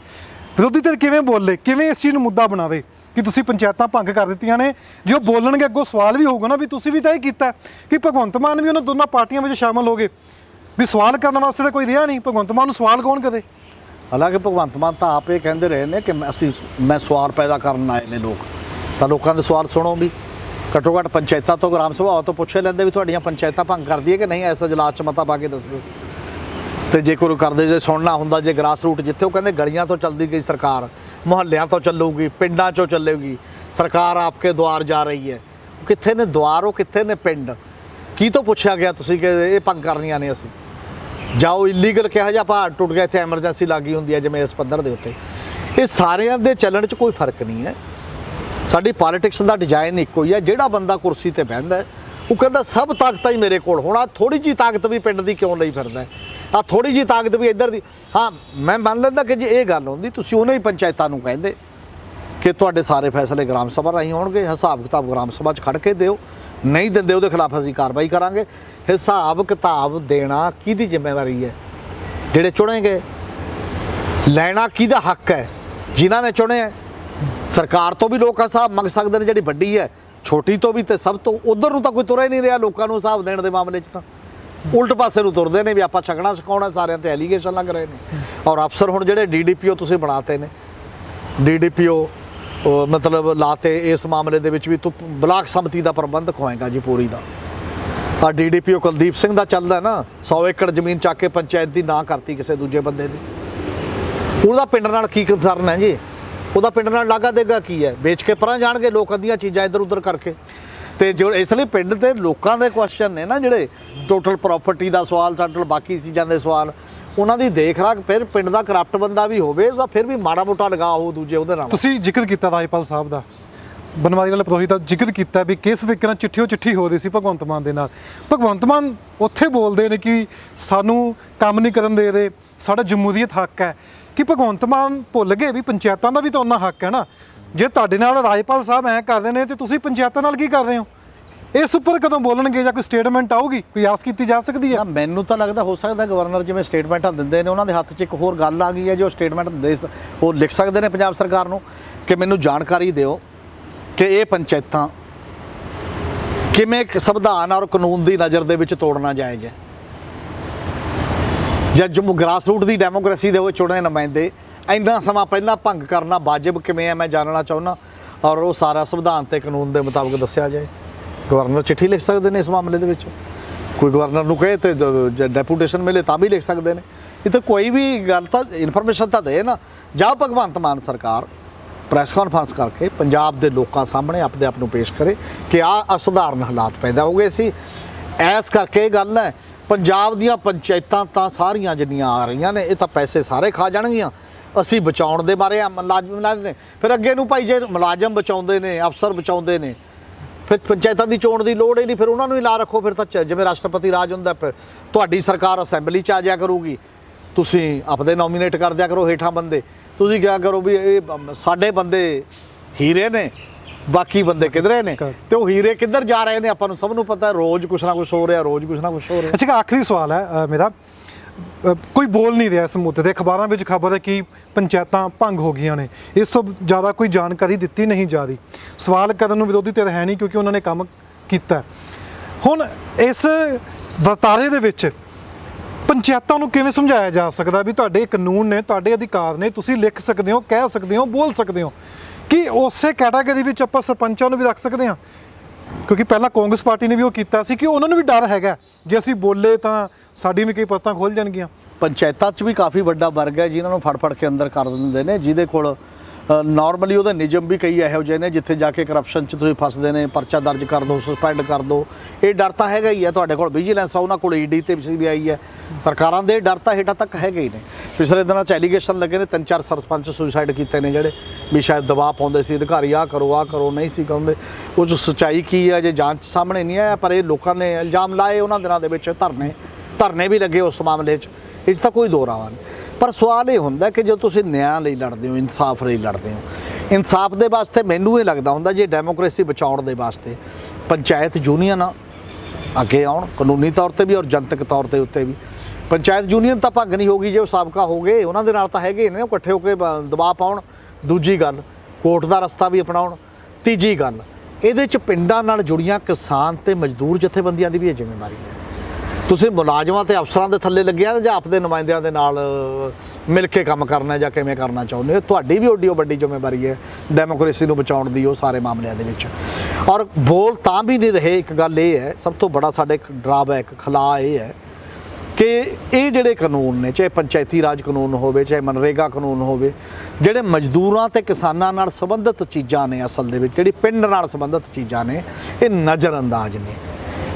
ਵਿਰੋਧੀ ਧਿਰ ਕਿਵੇਂ ਬੋਲੇ, ਕਿਵੇਂ ਇਸ ਚੀਜ਼ ਨੂੰ ਮੁੱਦਾ ਬਣਾਵੇ ਕਿ ਤੁਸੀਂ ਪੰਚਾਇਤਾਂ ਭੰਗ ਕਰ ਦਿੱਤੀਆਂ ਨੇ? ਜੇ ਉਹ ਬੋਲਣਗੇ ਅੱਗੋਂ ਸਵਾਲ ਵੀ ਹੋਊਗਾ ਨਾ ਵੀ ਤੁਸੀਂ ਵੀ ਤਾਂ ਇਹ ਕੀਤਾ, ਕਿ ਭਗਵੰਤ ਮਾਨ ਵੀ ਉਹਨਾਂ ਦੋਨਾਂ ਪਾਰਟੀਆਂ ਵਿੱਚ ਸ਼ਾਮਲ ਹੋ ਗਏ, ਵੀ ਸਵਾਲ ਕਰਨ ਵਾਸਤੇ ਤਾਂ ਕੋਈ ਰਿਹਾ ਨਹੀਂ। ਭਗਵੰਤ ਮਾਨ ਨੂੰ ਸਵਾਲ ਕੌਣ ਕਰੇ? ਹਾਲਾਂਕਿ ਭਗਵੰਤ ਮਾਨ ਤਾਂ ਆਪ ਇਹ ਕਹਿੰਦੇ ਰਹੇ ਨੇ ਕਿ ਮੈਂ ਸਵਾਲ ਪੈਦਾ ਕਰਨ ਆਏ ਨੇ ਲੋਕ, ਤਾਂ ਲੋਕਾਂ ਦੇ ਸਵਾਲ ਸੁਣੋ ਵੀ। ਘੱਟੋ ਘੱਟ ਪੰਚਾਇਤਾਂ ਤੋਂ, ਗ੍ਰਾਮ ਸਭਾਵਾਂ ਤੋਂ ਪੁੱਛੇ ਲੈਂਦੇ ਵੀ ਤੁਹਾਡੀਆਂ ਪੰਚਾਇਤਾਂ ਭੰਗ ਕਰਦੀ ਹੈ ਕਿ ਨਹੀਂ, ਐਸਾ ਇਜਲਾਸ 'ਚ ਮਤਾ ਪਾ ਕੇ ਦੱਸਿਓ। ਤੇ ਜੇ ਕੋਈ ਕਰਦੇ, ਜੇ ਸੁਣਨਾ ਹੁੰਦਾ, ਜੇ ਗ੍ਰਾਸ ਰੂਟ ਜਿੱਥੇ ਉਹ ਕਹਿੰਦੇ ਗਲੀਆਂ ਤੋਂ ਚੱਲਦੀ ਗਈ ਸਰਕਾਰ, ਮੁਹੱਲਿਆਂ ਤੋਂ ਚੱਲੂਗੀ, ਪਿੰਡਾਂ 'ਚੋਂ ਚੱਲੇਗੀ ਸਰਕਾਰ, ਆਪਕੇ ਦੁਆਰ ਜਾ ਰਹੀ ਹੈ। ਕਿੱਥੇ ਨੇ ਦੁਆਰ, ਉਹ ਕਿੱਥੇ ਨੇ ਪਿੰਡ? ਕੀ ਤੋਂ ਪੁੱਛਿਆ ਗਿਆ ਤੁਸੀਂ ਕਿ ਇਹ ਭੰਗ ਕਰਨੀਆਂ ਨੇ ਅਸੀਂ? ਜਾਓ, ਇਲੀਗਲ ਕਿਹੋ ਜਿਹਾ ਪਹਾੜ ਟੁੱਟ ਗਿਆ, ਇੱਥੇ ਐਮਰਜੈਂਸੀ ਲੱਗੀ ਹੁੰਦੀ ਹੈ ਜਿਵੇਂ ਇਸ ਪੱਧਰ ਦੇ ਉੱਤੇ। ਇਹ ਸਾਰਿਆਂ ਦੇ ਚੱਲਣ 'ਚ ਕੋਈ ਫਰਕ ਨਹੀਂ ਹੈ। ਸਾਡੀ ਪੋਲੀਟਿਕਸ ਦਾ ਡਿਜ਼ਾਈਨ ਇੱਕੋ ਹੀ ਹੈ। ਜਿਹੜਾ ਬੰਦਾ ਕੁਰਸੀ ਤੇ ਬਹਿੰਦਾ ਉਹ ਕਹਿੰਦਾ ਸਭ ਤਾਕਤਾਂ ਹੀ ਮੇਰੇ ਕੋਲ। ਹੁਣ ਆਹ ਥੋੜੀ ਜਿਹੀ ਤਾਕਤ ਵੀ ਪਿੰਡ ਦੀ ਕਿਉਂ ਲਈ ਫਿਰਦਾ? ਆਹ ਥੋੜੀ ਜਿਹੀ ਤਾਕਤ ਵੀ ਇੱਧਰ ਦੀ ਹਾਂ ਮੈਂ ਮੰਨ ਲੈਂਦਾ ਕਿ ਜੇ ਇਹ ਗੱਲ ਹੁੰਦੀ ਤੁਸੀਂ ਉਹਨਾਂ ਹੀ ਪੰਚਾਇਤਾਂ ਨੂੰ ਕਹਿੰਦੇ ਕਿ ਤੁਹਾਡੇ ਸਾਰੇ ਫੈਸਲੇ ਗ੍ਰਾਮ ਸਭਾ ਰਾਹੀਂ ਹੋਣਗੇ, ਹਿਸਾਬ ਕਿਤਾਬ ਗ੍ਰਾਮ ਸਭਾ 'ਚ ਖੜ ਕੇ ਦਿਓ, ਨਹੀਂ ਦਿੰਦੇ ਉਹਦੇ ਖਿਲਾਫ ਅਸੀਂ ਕਾਰਵਾਈ ਕਰਾਂਗੇ। ਹਿਸਾਬ ਕਿਤਾਬ ਦੇਣਾ ਕਿਹਦੀ ਜ਼ਿੰਮੇਵਾਰੀ ਹੈ? ਜਿਹੜੇ ਚੁਣੇ ਗਏ। ਲੈਣਾ ਕਿਹਦਾ ਹੱਕ ਹੈ? ਜਿਨ੍ਹਾਂ ਨੇ ਚੁਣਿਆ। ਸਰਕਾਰ ਤੋਂ ਵੀ ਲੋਕ ਹਿਸਾਬ ਮੰਗ ਸਕਦੇ ਨੇ, ਜਿਹੜੀ ਵੱਡੀ ਹੈ, ਛੋਟੀ ਤੋਂ ਵੀ, ਤੇ ਸਭ ਤੋਂ। ਉਧਰ ਨੂੰ ਤਾਂ ਕੋਈ ਤੁਰ ਹੀ ਨਹੀਂ ਰਿਹਾ ਲੋਕਾਂ ਨੂੰ ਹਿਸਾਬ ਦੇਣ ਦੇ ਮਾਮਲੇ 'ਚ, ਤਾਂ ਉਲਟ ਪਾਸੇ ਨੂੰ ਤੁਰਦੇ ਨੇ ਵੀ ਆਪਾਂ ਛਕਣਾ ਸਿਖਾਉਣਾ, ਸਾਰਿਆਂ ਤੇ ਐਲੀਗੇਸ਼ਨ ਲੱਗ ਰਹੇ ਨੇ। ਔਰ ਅਫਸਰ ਹੁਣ ਜਿਹੜੇ DDPO ਤੁਸੀਂ ਬਣਾਤੇ ਨੇ, DDPO ਮਤਲਬ ਲਾਤੇ ਇਸ ਮਾਮਲੇ ਦੇ ਵਿੱਚ ਵੀ ਤੂੰ ਬਲਾਕ ਸਮਿਤੀ ਦਾ ਪ੍ਰਬੰਧਕ ਹੋਏਗਾ ਜੀ ਪੂਰੀ ਦਾ। ਆ DDPO ਕੁਲਦੀਪ ਸਿੰਘ ਦਾ ਚੱਲਦਾ ਨਾ, 100 ਏਕੜ ਜ਼ਮੀਨ ਚੱਕ ਕੇ ਪੰਚਾਇਤ ਦੀ ਨਾ ਕਰਤੀ ਕਿਸੇ ਦੂਜੇ ਬੰਦੇ ਦੀ। ਉਹਦਾ ਪਿੰਡ ਨਾਲ ਕੀ ਕੰਸਰਨ ਹੈ ਜੀ? ਉਹਦਾ ਪਿੰਡ ਨਾਲ ਲਾਗਾ ਦੇਗਾ ਕੀ ਹੈ? ਵੇਚ ਕੇ ਪਰਾਂ ਜਾਣਗੇ ਲੋਕ ਅੱਧੀਆਂ ਚੀਜ਼ਾਂ ਇੱਧਰ ਉੱਧਰ ਕਰਕੇ। ਤੇ ਜੋ ਇਸ ਲਈ ਪਿੰਡ ਦੇ ਲੋਕਾਂ ਦੇ ਕੁਐਸਚਨ ਨੇ ਨਾ, ਜਿਹੜੇ ਟੋਟਲ ਪ੍ਰਾਪਰਟੀ ਦਾ ਸਵਾਲ, ਟੋਟਲ ਬਾਕੀ ਚੀਜ਼ਾਂ ਦੇ ਸਵਾਲ, ਉਹਨਾਂ ਦੀ ਦੇਖ ਰਾਖ। ਫਿਰ ਪਿੰਡ ਦਾ ਕਰਪਟ ਬੰਦਾ ਵੀ ਹੋਵੇ ਉਹਦਾ ਫਿਰ ਵੀ ਮਾੜਾ ਮੋਟਾ ਲਗਾ ਹੋ ਦੂਜੇ ਉਹਦੇ ਨਾਲ। ਤੁਸੀਂ ਜ਼ਿਕਰ ਕੀਤਾ ਰਾਜਪਾਲ ਸਾਹਿਬ ਦਾ, ਬਨਵਾਰੀ ਲਾਲ ਪ੍ਰੋਹਿਤ ਦਾ ਜ਼ਿਕਰ ਕੀਤਾ ਵੀ ਕਿਸ ਤਰੀਕੇ ਨਾਲ ਚਿੱਠੀ ਹੋ ਰਹੀ ਸੀ ਭਗਵੰਤ ਮਾਨ ਦੇ ਨਾਲ। ਭਗਵੰਤ ਮਾਨ ਉੱਥੇ ਬੋਲਦੇ ਨੇ ਕਿ ਸਾਨੂੰ ਕੰਮ ਨਹੀਂ ਕਰਨ ਦੇ ਰਹੇ, ਸਾਡਾ ਜਮਹੂਰੀਅਤ ਹੱਕ ਹੈ। ਕਿ ਭਗਵੰਤ ਮਾਨ ਭੁੱਲ ਗਏ ਵੀ ਪੰਚਾਇਤਾਂ ਦਾ ਵੀ ਤਾਂ ਉਹਨਾਂ ਹੱਕ ਹੈ ਨਾ? ਜੇ ਤੁਹਾਡੇ ਨਾਲ ਰਾਜਪਾਲ ਸਾਹਿਬ ਐਂ ਕਰਦੇ ਨੇ ਤੇ ਤੁਸੀਂ ਪੰਚਾਇਤਾਂ ਨਾਲ ਕੀ ਕਰ ਰਹੇ ਹੋ? ਇਸ ਉੱਪਰ ਕਦੋਂ ਬੋਲਣਗੇ ਜਾਂ ਕੋਈ ਸਟੇਟਮੈਂਟ ਆਊਗੀ, ਕੋਈ ਆਸ ਕੀਤੀ ਜਾ ਸਕਦੀ ਹੈ? ਮੈਨੂੰ ਤਾਂ ਲੱਗਦਾ ਹੋ ਸਕਦਾ ਗਵਰਨਰ ਜਿਵੇਂ ਸਟੇਟਮੈਂਟਾਂ ਦਿੰਦੇ ਨੇ, ਉਹਨਾਂ ਦੇ ਹੱਥ 'ਚ ਇੱਕ ਹੋਰ ਗੱਲ ਆ ਗਈ ਹੈ ਜੋ ਸਟੇਟਮੈਂਟ ਉਹ ਲਿਖ ਸਕਦੇ ਨੇ ਪੰਜਾਬ ਸਰਕਾਰ ਨੂੰ ਕਿ ਮੈਨੂੰ ਜਾਣਕਾਰੀ ਦਿਓ ਕਿ ਇਹ ਪੰਚਾਇਤਾਂ ਕਿਵੇਂ ਸੰਵਿਧਾਨ ਔਰ ਕਾਨੂੰਨ ਦੀ ਨਜ਼ਰ ਦੇ ਵਿੱਚ ਤੋੜਨਾ ਜਾਇਜ਼ ਹੈ, ਜਾਂ ਜੋ ਗ੍ਰਾਸ ਰੂਟ ਦੀ ਡੈਮੋਕ੍ਰੇਸੀ ਦੇ ਉਹ ਚੁਣੇ ਨੁਮਾਇੰਦੇ ਇੰਨਾ ਸਮਾਂ ਪਹਿਲਾਂ ਭੰਗ ਕਰਨਾ ਵਾਜਬ ਕਿਵੇਂ ਹੈ, ਮੈਂ ਜਾਣਨਾ ਚਾਹੁੰਦਾ। ਔਰ ਉਹ ਸਾਰਾ ਸੰਵਿਧਾਨ ਤੇ ਕਾਨੂੰਨ ਦੇ ਮੁਤਾਬਕ ਦੱਸਿਆ ਜਾਏ। ਗਵਰਨਰ ਚਿੱਠੀ ਲਿਖ ਸਕਦੇ ਨੇ ਇਸ ਮਾਮਲੇ ਦੇ ਵਿੱਚ। ਕੋਈ ਗਵਰਨਰ ਨੂੰ ਕਹੇ ਤੇ ਡੈਪੂਟੇਸ਼ਨ ਮਿਲੇ ਤਾਂ ਵੀ ਲਿਖ ਸਕਦੇ ਨੇ। ਇਹ ਤਾਂ ਕੋਈ ਵੀ ਗੱਲ ਤਾਂ ਇਨਫੋਰਮੇਸ਼ਨ ਤਾਂ ਦੇ ਨਾ। ਜਾਂ ਭਗਵੰਤ ਮਾਨ ਸਰਕਾਰ ਪ੍ਰੈਸ ਕਾਨਫਰੰਸ ਕਰਕੇ ਪੰਜਾਬ ਦੇ ਲੋਕਾਂ ਸਾਹਮਣੇ ਆਪਣੇ ਆਪ ਨੂੰ ਪੇਸ਼ ਕਰੇ ਕਿ ਆਹ ਅਸਧਾਰਨ ਹਾਲਾਤ ਪੈਦਾ ਹੋ ਗਏ ਸੀ। ਐਸ ਕਰਕੇ ਇਹ ਗੱਲ ਹੈ, ਪੰਜਾਬ ਦੀਆਂ ਪੰਚਾਇਤਾਂ ਤਾਂ ਸਾਰੀਆਂ ਜਿੰਨੀਆਂ ਆ ਰਹੀਆਂ ਨੇ ਇਹ ਤਾਂ ਪੈਸੇ ਸਾਰੇ ਖਾ ਜਾਣਗੀਆਂ। ਅਸੀਂ ਬਚਾਉਣ ਦੇ ਬਾਰੇ ਮੁਲਾਜ਼ਮ ਨੇ, ਫਿਰ ਅੱਗੇ ਨੂੰ ਭਾਈ ਜੇ ਮੁਲਾਜ਼ਮ ਬਚਾਉਂਦੇ ਨੇ, ਅਫਸਰ ਬਚਾਉਂਦੇ ਨੇ, ਫਿਰ ਪੰਚਾਇਤਾਂ ਦੀ ਚੋਣ ਦੀ ਲੋੜ ਹੀ ਨਹੀਂ, ਫਿਰ ਉਹਨਾਂ ਨੂੰ ਹੀ ਲਾ ਰੱਖੋ। ਫਿਰ ਤਾਂ ਜਿਵੇਂ ਰਾਸ਼ਟਰਪਤੀ ਰਾਜ ਹੁੰਦਾ, ਤੁਹਾਡੀ ਸਰਕਾਰ ਅਸੈਂਬਲੀ 'ਚ ਆ ਜਾਇਆ ਕਰੂਗੀ, ਤੁਸੀਂ ਆਪਦੇ ਨੋਮੀਨੇਟ ਕਰ ਦਿਆ ਕਰੋ ਹੇਠਾਂ ਬੰਦੇ। ਤੁਸੀਂ ਕਿਹਾ ਕਰੋ ਵੀ ਇਹ ਸਾਡੇ ਬੰਦੇ ਹੀਰੇ ਨੇ, ਬਾਕੀ ਬੰਦੇ ਕਿਧਰੇ ਨੇ, ਤੇ ਉਹ ਹੀਰੇ ਕਿੱਧਰ ਜਾ ਰਹੇ ਨੇ ਆਪਾਂ ਨੂੰ ਸਭ ਨੂੰ ਪਤਾ। ਰੋਜ਼ ਕੁਛ ਨਾ ਕੁਛ ਹੋ ਰਿਹਾ, ਰੋਜ਼ ਕੁਛ ਨਾ ਕੁਛ ਹੋ ਰਿਹਾ। ਅੱਛਾ, ਆਖਰੀ ਸਵਾਲ ਹੈ ਮੇਰਾ। ਕੋਈ ਬੋਲ ਨਹੀਂ ਰਿਹਾ ਇਸ ਮੁੱਦੇ ਤੇ। ਅਖਬਾਰਾਂ ਵਿੱਚ ਖਬਰ ਹੈ ਕਿ ਪੰਚਾਇਤਾਂ ਭੰਗ ਹੋ ਗਈਆਂ ਨੇ, ਇਸ ਤੋਂ ਜ਼ਿਆਦਾ ਕੋਈ ਜਾਣਕਾਰੀ ਦਿੱਤੀ ਨਹੀਂ ਜਾ ਰਹੀ। ਸਵਾਲ ਕਰਨ ਨੂੰ ਵਿਰੋਧੀ ਧਿਰ ਹੈ ਨਹੀਂ ਕਿਉਂਕਿ ਉਹਨਾਂ ਨੇ ਕੰਮ ਕੀਤਾ। ਹੁਣ ਇਸ ਵਰਤਾਰੇ ਦੇ ਵਿੱਚ ਪੰਚਾਇਤਾਂ ਨੂੰ ਕਿਵੇਂ ਸਮਝਾਇਆ ਜਾ ਸਕਦਾ ਵੀ ਤੁਹਾਡੇ ਕਾਨੂੰਨ ਨੇ, ਤੁਹਾਡੇ ਅਧਿਕਾਰ ਨੇ, ਤੁਸੀਂ ਲਿਖ ਸਕਦੇ ਹੋ, ਕਹਿ ਸਕਦੇ ਹੋ, ਬੋਲ ਸਕਦੇ ਹੋ, ਕਿ ਉਸੇ ਕੈਟਾਗਰੀ ਵਿੱਚ ਆਪਾਂ ਸਰਪੰਚਾਂ ਨੂੰ ਵੀ ਰੱਖ ਸਕਦੇ ਹਾਂ? ਕਿਉਂਕਿ ਪਹਿਲਾਂ ਕਾਂਗਰਸ ਪਾਰਟੀ ਨੇ ਵੀ ਉਹ ਕੀਤਾ ਸੀ ਕਿ ਉਹਨਾਂ ਨੂੰ ਵੀ ਡਰ ਹੈਗਾ ਜੇ ਅਸੀਂ ਬੋਲੇ ਤਾਂ ਸਾਡੀ ਵੀ ਕਈ ਪਰਤਾਂ ਖੁੱਲ੍ਹ ਜਾਣਗੀਆਂ। ਪੰਚਾਇਤਾਂ 'ਚ ਵੀ ਕਾਫੀ ਵੱਡਾ ਵਰਗ ਹੈ ਜਿਨ੍ਹਾਂ ਨੂੰ ਫੜ ਕੇ ਅੰਦਰ ਕਰ ਦਿੰਦੇ ਨੇ, ਜਿਹਦੇ ਕੋਲ ਨਾਰਮਲੀ ਉਹਦੇ ਨਿਯਮ ਵੀ ਕਈ ਇਹੋ ਜਿਹੇ ਨੇ ਜਿੱਥੇ ਜਾ ਕੇ ਕਰਪਸ਼ਨ 'ਚ ਤੁਸੀਂ ਫਸਦੇ ਨੇ, ਪਰਚਾ ਦਰਜ ਕਰ ਦਿਓ, ਸਸਪੈਂਡ ਕਰ ਦਿਓ। ਇਹ ਡਰ ਤਾਂ ਹੈਗਾ ਹੀ ਹੈ। ਤੁਹਾਡੇ ਕੋਲ ਵਿਜੀਲੈਂਸ ਆ, ਉਹਨਾਂ ਕੋਲ ED ਤੇ CBI ਹੈ। ਸਰਕਾਰਾਂ ਦੇ ਡਰ ਤਾਂ ਹੇਠਾਂ ਤੱਕ ਹੈਗੇ ਹੀ ਨੇ। ਪਿਛਲੇ ਦਿਨਾਂ 'ਚ ਐਲੀਗੇਸ਼ਨ ਲੱਗੇ ਨੇ 3-4 ਸਰਪੰਚ ਸੁਸਾਈਡ ਕੀਤੇ ਨੇ ਜਿਹੜੇ ਵੀ ਸ਼ਾਇਦ ਦਬਾਅ ਪਾਉਂਦੇ ਸੀ ਅਧਿਕਾਰੀ, ਆਹ ਕਰੋ ਨਹੀਂ ਸੀ ਕਹਿੰਦੇ। ਉਹ 'ਚ ਸੱਚਾਈ ਕੀ ਹੈ ਜੇ ਜਾਂਚ ਸਾਹਮਣੇ ਨਹੀਂ ਆਇਆ, ਪਰ ਇਹ ਲੋਕਾਂ ਨੇ ਇਲਜ਼ਾਮ ਲਾਏ। ਉਹਨਾਂ ਦਿਨਾਂ ਦੇ ਵਿੱਚ ਧਰਨੇ ਵੀ ਲੱਗੇ ਉਸ ਮਾਮਲੇ 'ਚ, ਇਹ 'ਚ ਤਾਂ ਕੋਈ ਦੋ ਰਾਹ ਨਹੀਂ। ਪਰ ਸਵਾਲ ਇਹ ਹੁੰਦਾ ਕਿ ਜਦੋਂ ਤੁਸੀਂ ਨਿਆਂ ਲਈ ਲੜਦੇ ਹੋ, ਇਨਸਾਫ ਲਈ ਲੜਦੇ ਹੋ, ਇਨਸਾਫ ਦੇ ਵਾਸਤੇ ਮੈਨੂੰ ਇਹ ਲੱਗਦਾ ਹੁੰਦਾ ਜੇ ਡੈਮੋਕ੍ਰੇਸੀ ਬਚਾਉਣ ਦੇ ਵਾਸਤੇ ਪੰਚਾਇਤ ਯੂਨੀਅਨ ਅੱਗੇ ਆਉਣ, ਕਾਨੂੰਨੀ ਤੌਰ ਤੇ ਵੀ ਔਰ ਜਨਤਕ ਤੌਰ ਤੇ ਉੱਤੇ ਵੀ। ਪੰਚਾਇਤ ਯੂਨੀਅਨ ਤਾਂ ਭੰਗ ਨਹੀਂ ਹੋਗੀ ਜੇ ਉਹ ਸਾਬਕਾ ਹੋ ਗਏ, ਉਹਨਾਂ ਦੇ ਨਾਲ ਤਾਂ ਹੈਗੇ ਨੇ, ਉਹ ਇਕੱਠੇ ਹੋ ਕੇ ਦਬਾਅ ਪਾਉਣ। ਦੂਜੀ ਗੱਲ, ਕੋਰਟ ਦਾ ਰਸਤਾ ਵੀ ਅਪਣਾਉਣ। ਤੀਜੀ ਗੱਲ, ਇਹਦੇ 'ਚ ਪਿੰਡਾਂ ਨਾਲ ਜੁੜੀਆਂ ਕਿਸਾਨ ਤੇ ਮਜ਼ਦੂਰ ਜਥੇਬੰਦੀਆਂ ਦੀ ਵੀ ਇਹ ਜ਼ਿੰਮੇਵਾਰੀ ਹੈ। ਤੁਸੀਂ ਮੁਲਾਜ਼ਮਾਂ ਤੇ ਅਫਸਰਾਂ ਦੇ ਥੱਲੇ ਲੱਗਿਆ ਜਾਂ ਆਪਦੇ ਨੁਮਾਇੰਦਿਆਂ ਦੇ ਨਾਲ ਮਿਲ ਕੇ ਕੰਮ ਕਰਨਾ ਜਾਂ ਕਿਵੇਂ ਕਰਨਾ ਚਾਹੁੰਦੇ ਹੋ, ਤੁਹਾਡੀ ਵੀ ਓਡੀ ਵੱਡੀ ਜ਼ਿੰਮੇਵਾਰੀ ਹੈ ਡੈਮੋਕ੍ਰੇਸੀ ਨੂੰ ਬਚਾਉਣ ਦੀ ਉਹ ਸਾਰੇ ਮਾਮਲਿਆਂ ਦੇ ਵਿੱਚ। ਔਰ ਬੋਲ ਤਾਂ ਵੀ ਨਹੀਂ ਰਹੇ। ਇੱਕ ਗੱਲ ਇਹ ਹੈ, ਸਭ ਤੋਂ ਬੜਾ ਸਾਡੇ ਡਰਾਬੈਕ ਖਲਾ ਇਹ ਹੈ ਕਿ ਇਹ ਜਿਹੜੇ ਕਾਨੂੰਨ ਨੇ, ਚਾਹੇ ਪੰਚਾਇਤੀ ਰਾਜ ਕਾਨੂੰਨ ਹੋਵੇ, ਚਾਹੇ ਮਨਰੇਗਾ ਕਾਨੂੰਨ ਹੋਵੇ, ਜਿਹੜੇ ਮਜ਼ਦੂਰਾਂ ਤੇ ਕਿਸਾਨਾਂ ਨਾਲ ਸੰਬੰਧਿਤ ਚੀਜ਼ਾਂ ਨੇ, ਅਸਲ ਦੇ ਵਿੱਚ ਜਿਹੜੀ ਪਿੰਡ ਨਾਲ ਸੰਬੰਧਿਤ ਚੀਜ਼ਾਂ ਨੇ, ਇਹ ਨਜ਼ਰਅੰਦਾਜ਼ ਨੇ।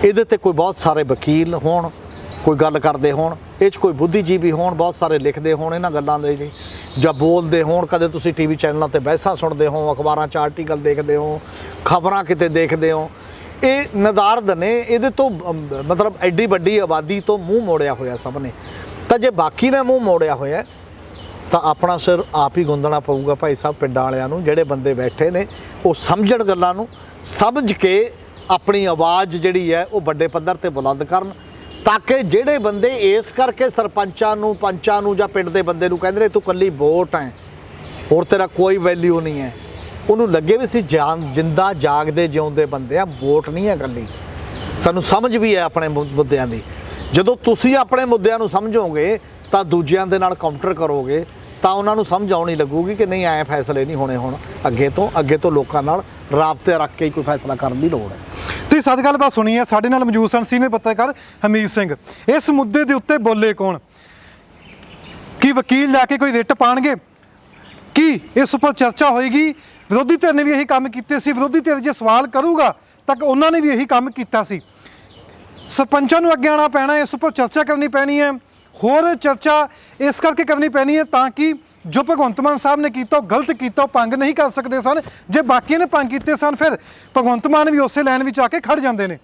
ਇਹਦੇ ਤੇ ਕੋਈ ਬਹੁਤ ਸਾਰੇ ਵਕੀਲ ਹੋਣ, ਕੋਈ ਗੱਲ ਕਰਦੇ ਹੋਣ, ਇਹ 'ਚ ਕੋਈ ਬੁੱਧੀਜੀਵੀ ਹੋਣ, ਬਹੁਤ ਸਾਰੇ ਲਿਖਦੇ ਹੋਣ ਇਹਨਾਂ ਗੱਲਾਂ ਦੇ ਲਈ ਜਾਂ ਬੋਲਦੇ ਹੋਣ। ਕਦੇ ਤੁਸੀਂ TV ਚੈਨਲਾਂ ਤੇ ਬਹਿਸਾਂ ਸੁਣਦੇ ਹੋ, ਅਖਬਾਰਾਂ 'ਚ ਆਰਟੀਕਲ ਦੇਖਦੇ ਹੋ, ਖਬਰਾਂ ਕਿਤੇ ਦੇਖਦੇ ਹੋ। ਇਹ ਨਦਾਰਦ ਨੇ, ਇਹਦੇ ਤੋਂ ਮਤਲਬ ਐਡੀ ਵੱਡੀ ਆਬਾਦੀ ਤੋਂ ਮੂੰਹ ਮੋੜਿਆ ਹੋਇਆ ਸਭ ਨੇ। ਤਾਂ ਜੇ ਬਾਕੀ ਨੇ ਮੂੰਹ ਮੋੜਿਆ ਹੋਇਆ ਤਾਂ ਆਪਣਾ ਸਿਰ ਆਪ ਹੀ ਗੁੰਦਣਾ ਪਊਗਾ ਭਾਈ ਸਾਹਿਬ। ਪਿੰਡਾਂ ਵਾਲਿਆਂ ਨੂੰ, ਜਿਹੜੇ ਬੰਦੇ ਬੈਠੇ ਨੇ ਉਹ ਸਮਝਣ ਗੱਲਾਂ ਨੂੰ, ਸਮਝ ਕੇ ਆਪਣੀ ਆਵਾਜ਼ ਜਿਹੜੀ ਹੈ ਉਹ ਵੱਡੇ ਪੱਧਰ ਤੇ ਬੁਲੰਦ ਕਰਨ, ਤਾਂ ਕਿ ਜਿਹੜੇ ਬੰਦੇ ਇਸ ਕਰਕੇ ਸਰਪੰਚਾਂ ਨੂੰ, ਪੰਚਾਂ ਨੂੰ ਜਾਂ ਪਿੰਡ ਦੇ ਬੰਦੇ ਨੂੰ ਕਹਿੰਦੇ ਨੇ ਤੂੰ ਕੱਲੀ ਵੋਟ ਹੈ, ਹੋਰ ਤੇਰਾ ਕੋਈ ਵੈਲਿਊ ਨਹੀਂ ਹੈ, ਉਹਨੂੰ ਲੱਗੇ ਵੀ ਅਸੀਂ ਜਿੰਦਾ ਜਾਗਦੇ ਜਿਉਂਦੇ ਬੰਦੇ ਆ, ਵੋਟ ਨਹੀਂ ਹੈ ਕੱਲੀ। ਸਾਨੂੰ ਸਮਝ ਵੀ ਹੈ ਆਪਣੇ ਮੁੱਦਿਆਂ ਦੀ। ਜਦੋਂ ਤੁਸੀਂ ਆਪਣੇ ਮੁੱਦਿਆਂ ਨੂੰ ਸਮਝੋਗੇ ਤਾਂ ਦੂਜਿਆਂ ਦੇ ਨਾਲ ਕਾਊਂਟਰ ਕਰੋਗੇ ਤਾਂ ਉਹਨਾਂ ਨੂੰ ਸਮਝ ਆਉਣੀ ਲੱਗੂਗੀ ਕਿ ਨਹੀਂ, ਐਂ ਫੈਸਲੇ ਨਹੀਂ ਹੋਣੇ, ਹੁਣ ਅੱਗੇ ਤੋਂ ਲੋਕਾਂ ਨਾਲ ਰਾਬਤੇ ਰੱਖ ਕੇ ਹੀ ਕੋਈ ਫੈਸਲਾ ਕਰਨ ਦੀ ਲੋੜ ਹੈ। ਤੁਸੀਂ ਸਦ ਗੱਲਬਾਤ ਸੁਣੀ ਹੈ। ਸਾਡੇ ਨਾਲ ਮੌਜੂਦ ਸਨ ਸੀਨੀਅਰ ਪੱਤਰਕਾਰ ਹਮੀਦ ਸਿੰਘ। ਇਸ ਮੁੱਦੇ ਦੇ ਉੱਤੇ ਬੋਲੇ ਕੌਣ? ਕੀ ਵਕੀਲ ਲੈ ਕੇ ਕੋਈ ਰਿਟ ਪਾਣਗੇ? ਕੀ ਇਸ ਉੱਪਰ ਚਰਚਾ ਹੋਏਗੀ? ਵਿਰੋਧੀ ਧਿਰ ਨੇ ਵੀ ਇਹੀ ਕੰਮ ਕੀਤੇ ਸੀ। ਵਿਰੋਧੀ ਧਿਰ ਜੇ ਸਵਾਲ ਕਰੂਗਾ ਤਾਂ ਉਹਨਾਂ ਨੇ ਵੀ ਇਹੀ ਕੰਮ ਕੀਤਾ ਸੀ। ਸਰਪੰਚਾਂ ਨੂੰ ਅੱਗੇ ਆਉਣਾ ਪੈਣਾ, ਇਸ ਉੱਪਰ ਚਰਚਾ ਕਰਨੀ ਪੈਣੀ ਹੈ। ਹੋਰ ਚਰਚਾ ਇਸ ਕਰਕੇ ਕਰਨੀ ਪੈਣੀ ਹੈ ਤਾਂ ਕਿ ਜੋ ਭਗਵੰਤ ਮਾਨ ਸਾਹਿਬ ਨੇ ਕੀਤਾ ਉਹ ਗਲਤ ਕੀਤਾ, ਉਹ ਭੰਗ ਨਹੀਂ ਕਰ ਸਕਦੇ ਸਨ। ਜੇ ਬਾਕੀਆਂ ਨੇ ਭੰਗ ਕੀਤੇ ਸਨ ਫਿਰ ਭਗਵੰਤ ਮਾਨ ਵੀ ਉਸੇ ਲਾਈਨ ਵਿੱਚ ਆ ਕੇ ਖੜ ਜਾਂਦੇ ਨੇ।